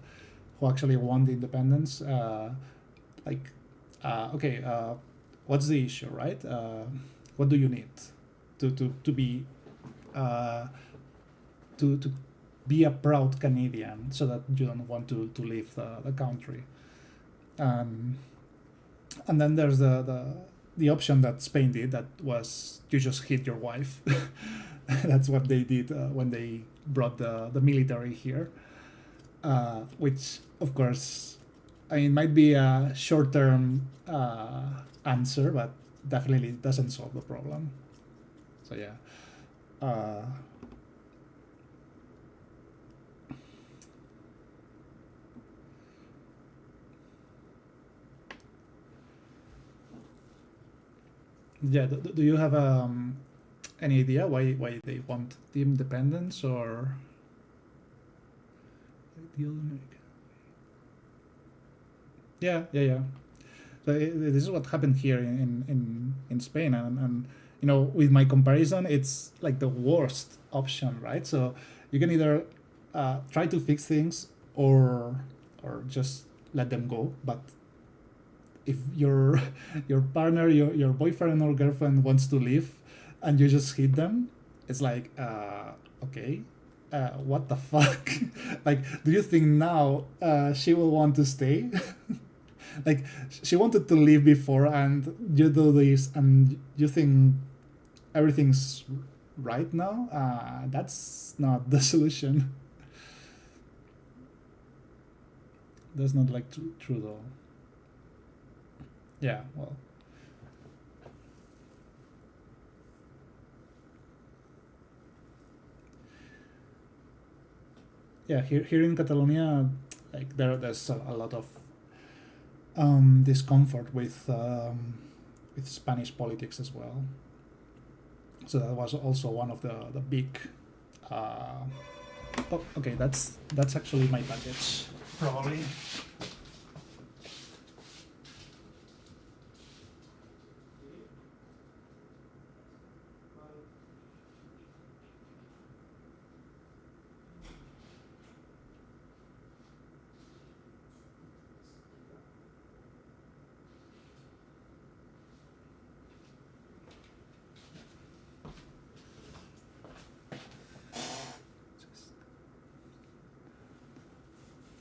who actually want the independence, okay, what's the issue, right? What do you need to be to be a proud Canadian, so that you don't want to leave the country? And then there's the option that Spain did, that was you just hit your wife. That's what they did when they brought the military here, which of course, I mean, might be a short-term answer, but definitely doesn't solve the problem. So yeah. Yeah, do you have any idea why they want the independence, or ideal America? Yeah. So this is what happened here in Spain, and you know, with my comparison, it's like the worst option, right? So you can either try to fix things or just let them go. But if your partner, your boyfriend or girlfriend wants to leave, and you just hit them, it's like okay, what the fuck? Like, do you think now she will want to stay? Like, she wanted to leave before, and you do this, and you think everything's right now, that's not the solution. That's not like Trudeau. Yeah, well, yeah. Here in Catalonia, like there's a lot of discomfort with Spanish politics as well. So that was also one of the big. Oh, okay, that's actually my package, probably.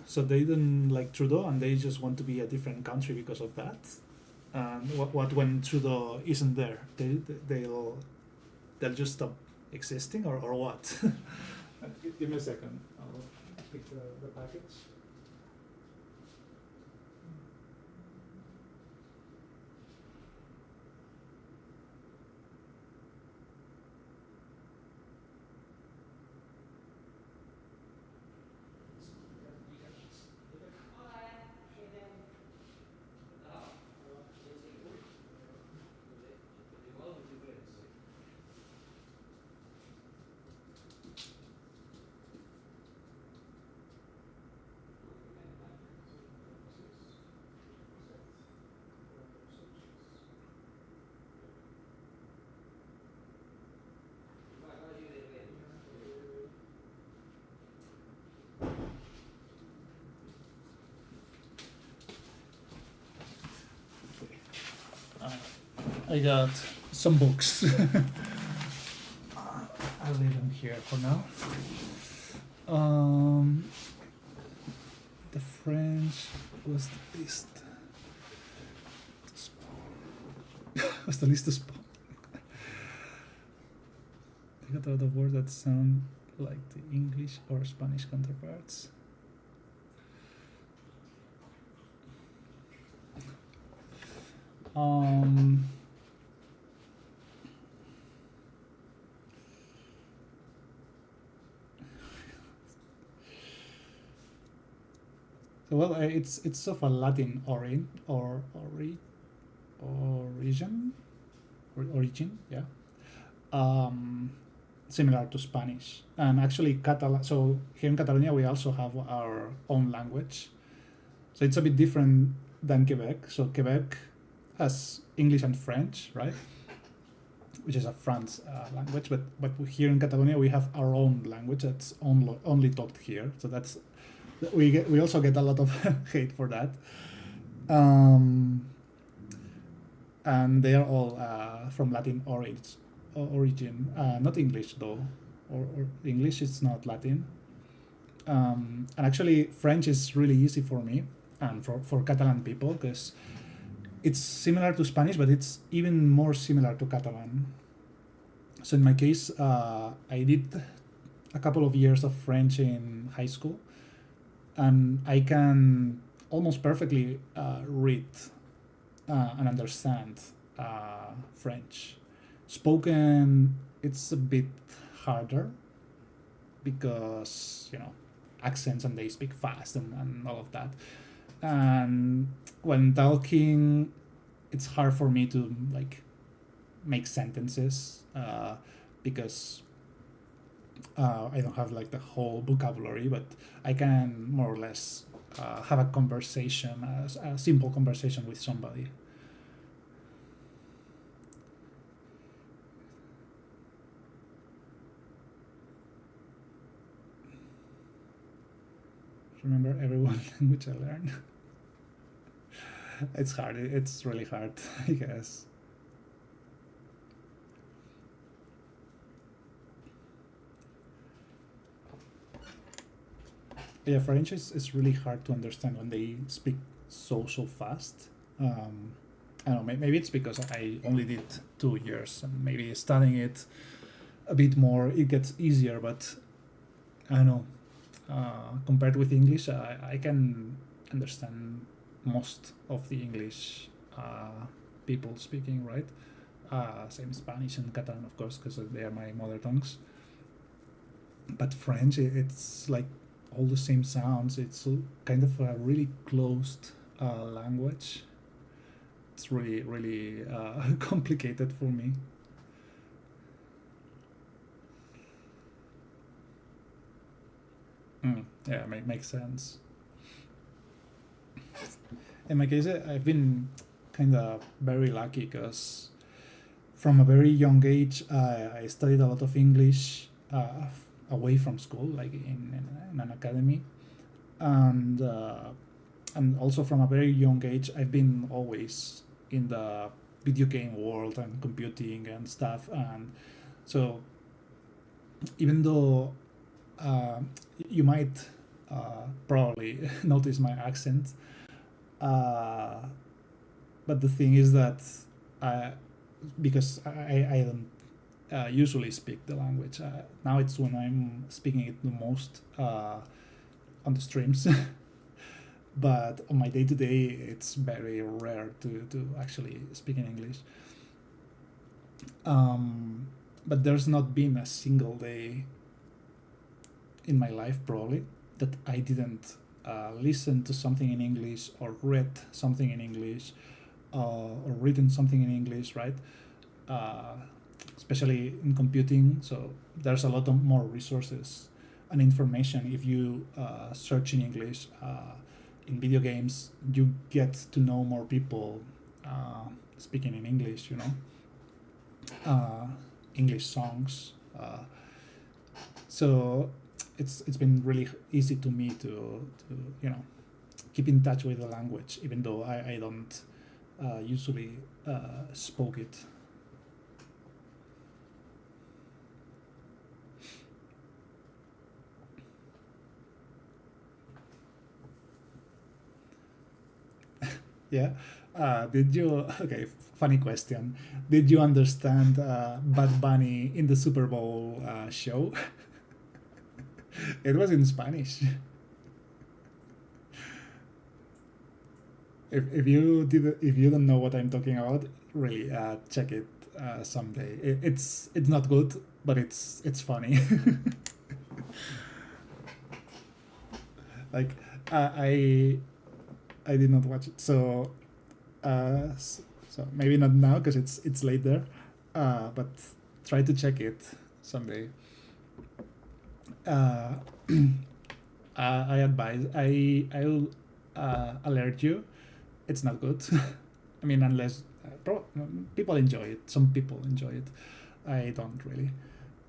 So they didn't like Trudeau, and they just want to be a different country because of that. And what when Trudeau isn't there, they'll just stop existing, or what? Give me a second. I'll pick the package. I got some books. I'll leave them here for now. The French was the least. Was the least spot. I got a lot of words that sound like the English or Spanish counterparts. So well, it's of a Latin origin, origin, yeah. Similar to Spanish, and actually Catalan. So here in Catalonia, we also have our own language. So it's a bit different than Quebec. So Quebec has English and French, right? Which is a France language, but here in Catalonia we have our own language that's only talked here. So that's we also get a lot of hate for that. And they are all from Latin origin, not English though, or English is not Latin. And actually, French is really easy for me and for Catalan people because it's similar to Spanish, but it's even more similar to Catalan. So in my case, I did a couple of years of French in high school, and I can almost perfectly read and understand French. Spoken, it's a bit harder because accents, and they speak fast and all of that. And when talking, it's hard for me to like make sentences because I don't have like the whole vocabulary, but I can more or less have a conversation, a simple conversation with somebody. Remember every one language I learned. It's hard. It's really hard, I guess. Yeah, French is really hard to understand when they speak so fast. I don't know. Maybe it's because I only did 2 years, and maybe studying it a bit more, it gets easier. But I don't know. Compared with English, I can understand most of the English people speaking, right? Same Spanish and Catalan, of course, because they are my mother tongues. But French, it's like all the same sounds. It's kind of a really closed language. It's really, really complicated for me. Yeah, makes sense. In my case, I've been kind of very lucky because from a very young age, I studied a lot of English away from school, like in an academy, and also from a very young age, I've been always in the video game world and computing and stuff, and so even though you might probably notice my accent, uh, but the thing is that I, because I don't usually speak the language. Now it's when I'm speaking it the most on the streams. But on my day to day, it's very rare to actually speak in English. But there's not been a single day in my life, probably, that I didn't listen to something in English or read something in English or written something in English, right? Uh, Especially in computing. So there's a lot of more resources and information if you search in English. In video games, you get to know more people speaking in English, English songs. So it's been really easy to me to keep in touch with the language, even though I don't usually spoke it. Yeah. Did you? Okay, funny question. Did you understand Bad Bunny in the Super Bowl show? It was in Spanish. If you don't know what I'm talking about, really check it someday. It's not good, but it's funny. Like I did not watch it, so so maybe not now because it's late there. But try to check it someday. Uh, I advise. I'll alert you. It's not good. I mean, unless people enjoy it. Some people enjoy it. I don't really.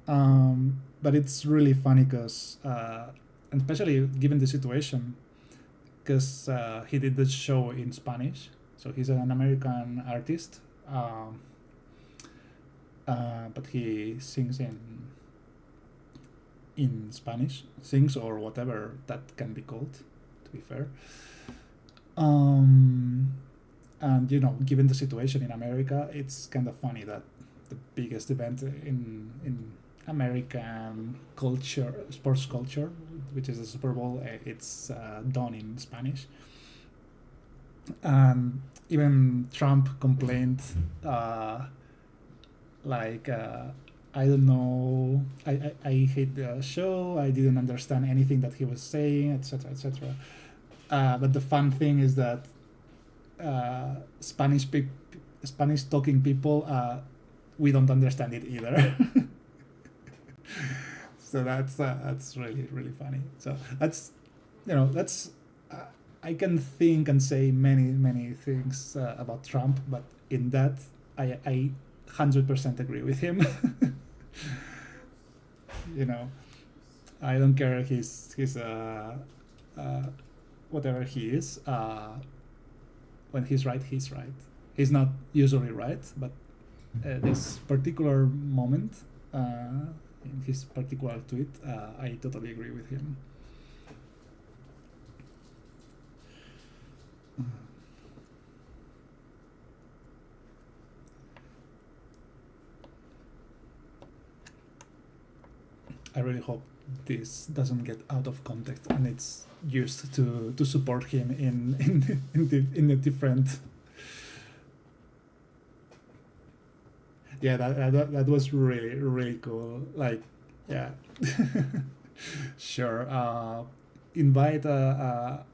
But it's really funny because, and especially given the situation, because he did the show in Spanish. So he's an American artist, but he sings in Spanish, sings or whatever that can be called, to be fair. And given the situation in America, it's kind of funny that the biggest event in American culture, sports culture, which is the Super Bowl, it's done in Spanish. And even Trump complained, like, I don't know, I hate the show, I didn't understand anything that he was saying, etc., etc. But the fun thing is that Spanish talking people, we don't understand it either. So that's really really funny. So that's I can think and say many things about Trump, but in that I 100% agree with him. you know I don't care he's whatever he is. When he's right, he's right. He's not usually right, but this particular moment, in his particular tweet, I totally agree with him. I really hope this doesn't get out of context and it's used to support him in a different. Yeah, that was really really cool. Like, yeah, sure. Invite a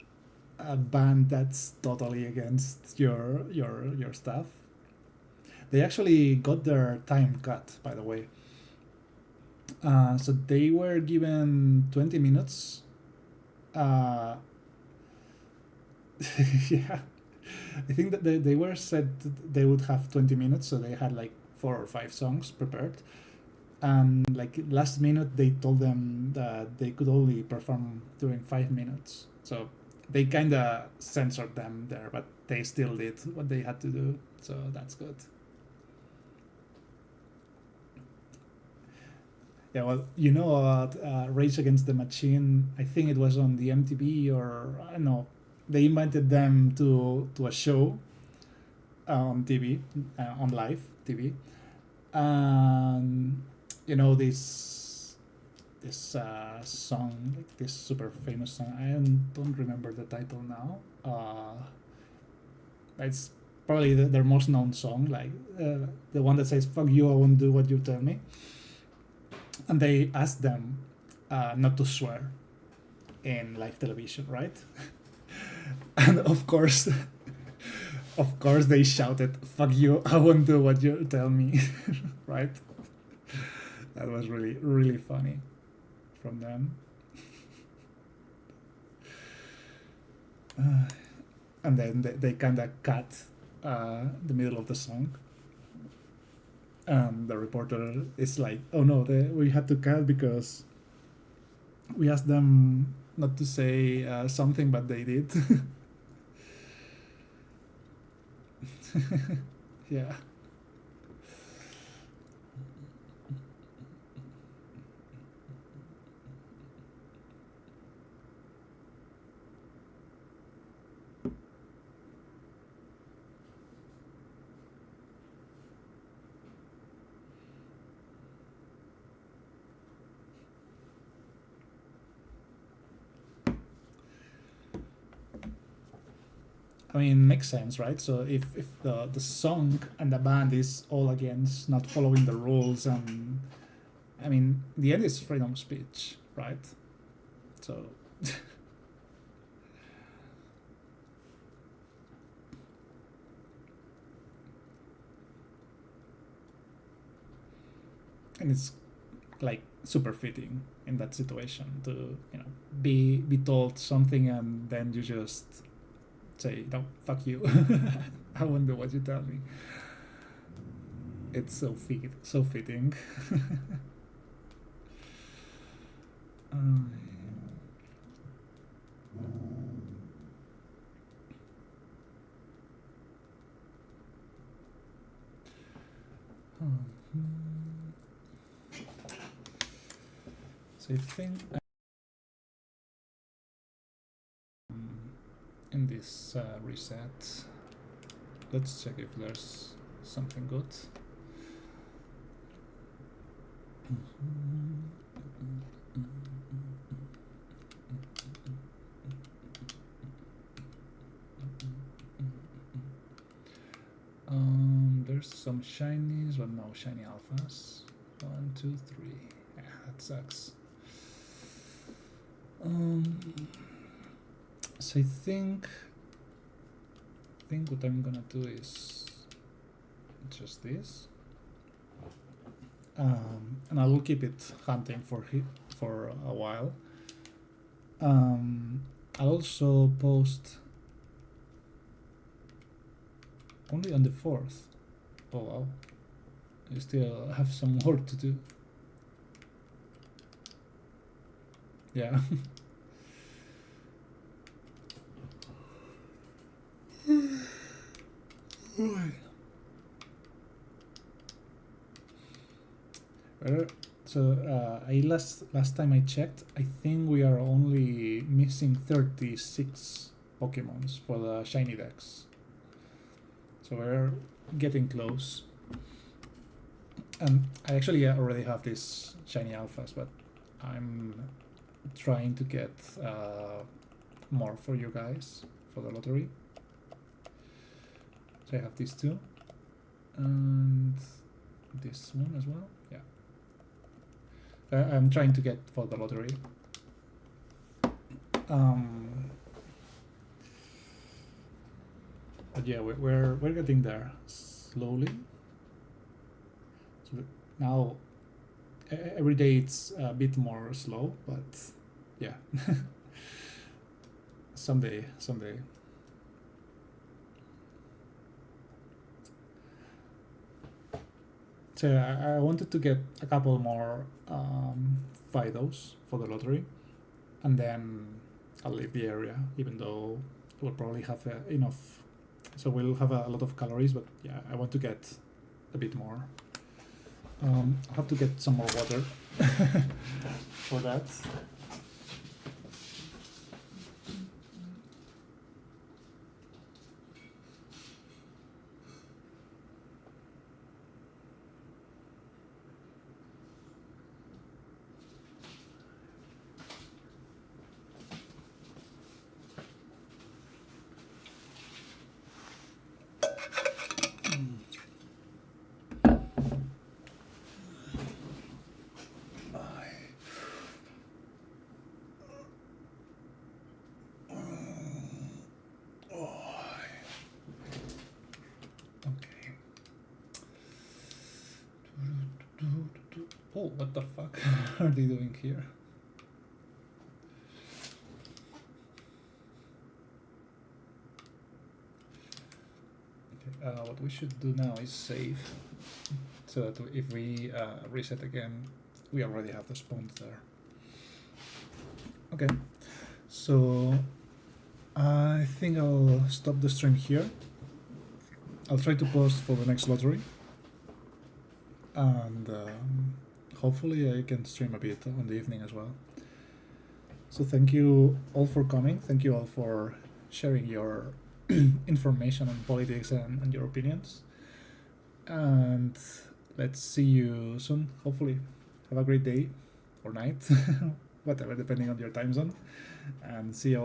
band that's totally against your stuff. They actually got their time cut, by the way. So they were given 20 minutes. Yeah, I think that they were said that they would have 20 minutes, so they had like 4 or 5 songs prepared. And like last minute, they told them that they could only perform during 5 minutes. So they kind of censored them there, but they still did what they had to do. So that's good. Yeah, well, you know about Rage Against the Machine. I think it was on the MTV, or I don't know. They invited them to a show on TV, on live TV, and you know this song, like this super famous song. I don't remember the title now. It's probably their most known song, like the one that says "Fuck you, I won't do what you tell me." And they asked them not to swear in live television, right? And of course, they shouted, "Fuck you! I won't do what you tell me," right? That was really really funny from them. And then they kind of cut the middle of the song. And the reporter is like, "Oh no, we had to cut because we asked them not to say something, but they did." Yeah. I mean, makes sense, right? So if the song and the band is all against not following the rules, and I mean, the end is freedom of speech, right? So and it's like super fitting in that situation to, you know, be told something and then you just say, "No, fuck you." I won't do what you tell me. It's so fitting. um, so I think in this reset, let's check if there's something good. There's some shinies, but no shiny alphas. 1, 2, 3. Yeah, that sucks. So I think what I'm gonna do is just this, and I will keep it hunting for a while. I'll also post only on the 4th. Oh wow, you still have some work to do. Yeah. So last time I checked, I think we are only missing 36 Pokemons for the shiny decks. So we're getting close. And I actually already have these shiny alphas, but I'm trying to get more for you guys for the lottery. So I have these two and this one as well. Yeah, I'm trying to get for the lottery. But yeah, we're getting there slowly. So now every day it's a bit more slow, but yeah, someday. So I wanted to get a couple more Fidos for the lottery, and then I'll leave the area, even though we'll probably have enough. So we'll have a lot of calories, but yeah, I want to get a bit more. I'll have to get some more water for that. Oh, what the fuck are they doing here? Okay, what we should do now is save, so that if we reset again, we already have the spawns there. Okay, so I think I'll stop the stream here. I'll try to post for the next lottery, and hopefully I can stream a bit on the evening as well. So thank you all for coming. Thank you all for sharing your information on politics and your opinions. And let's see you soon, hopefully. Have a great day or night, whatever, depending on your time zone. And see you all.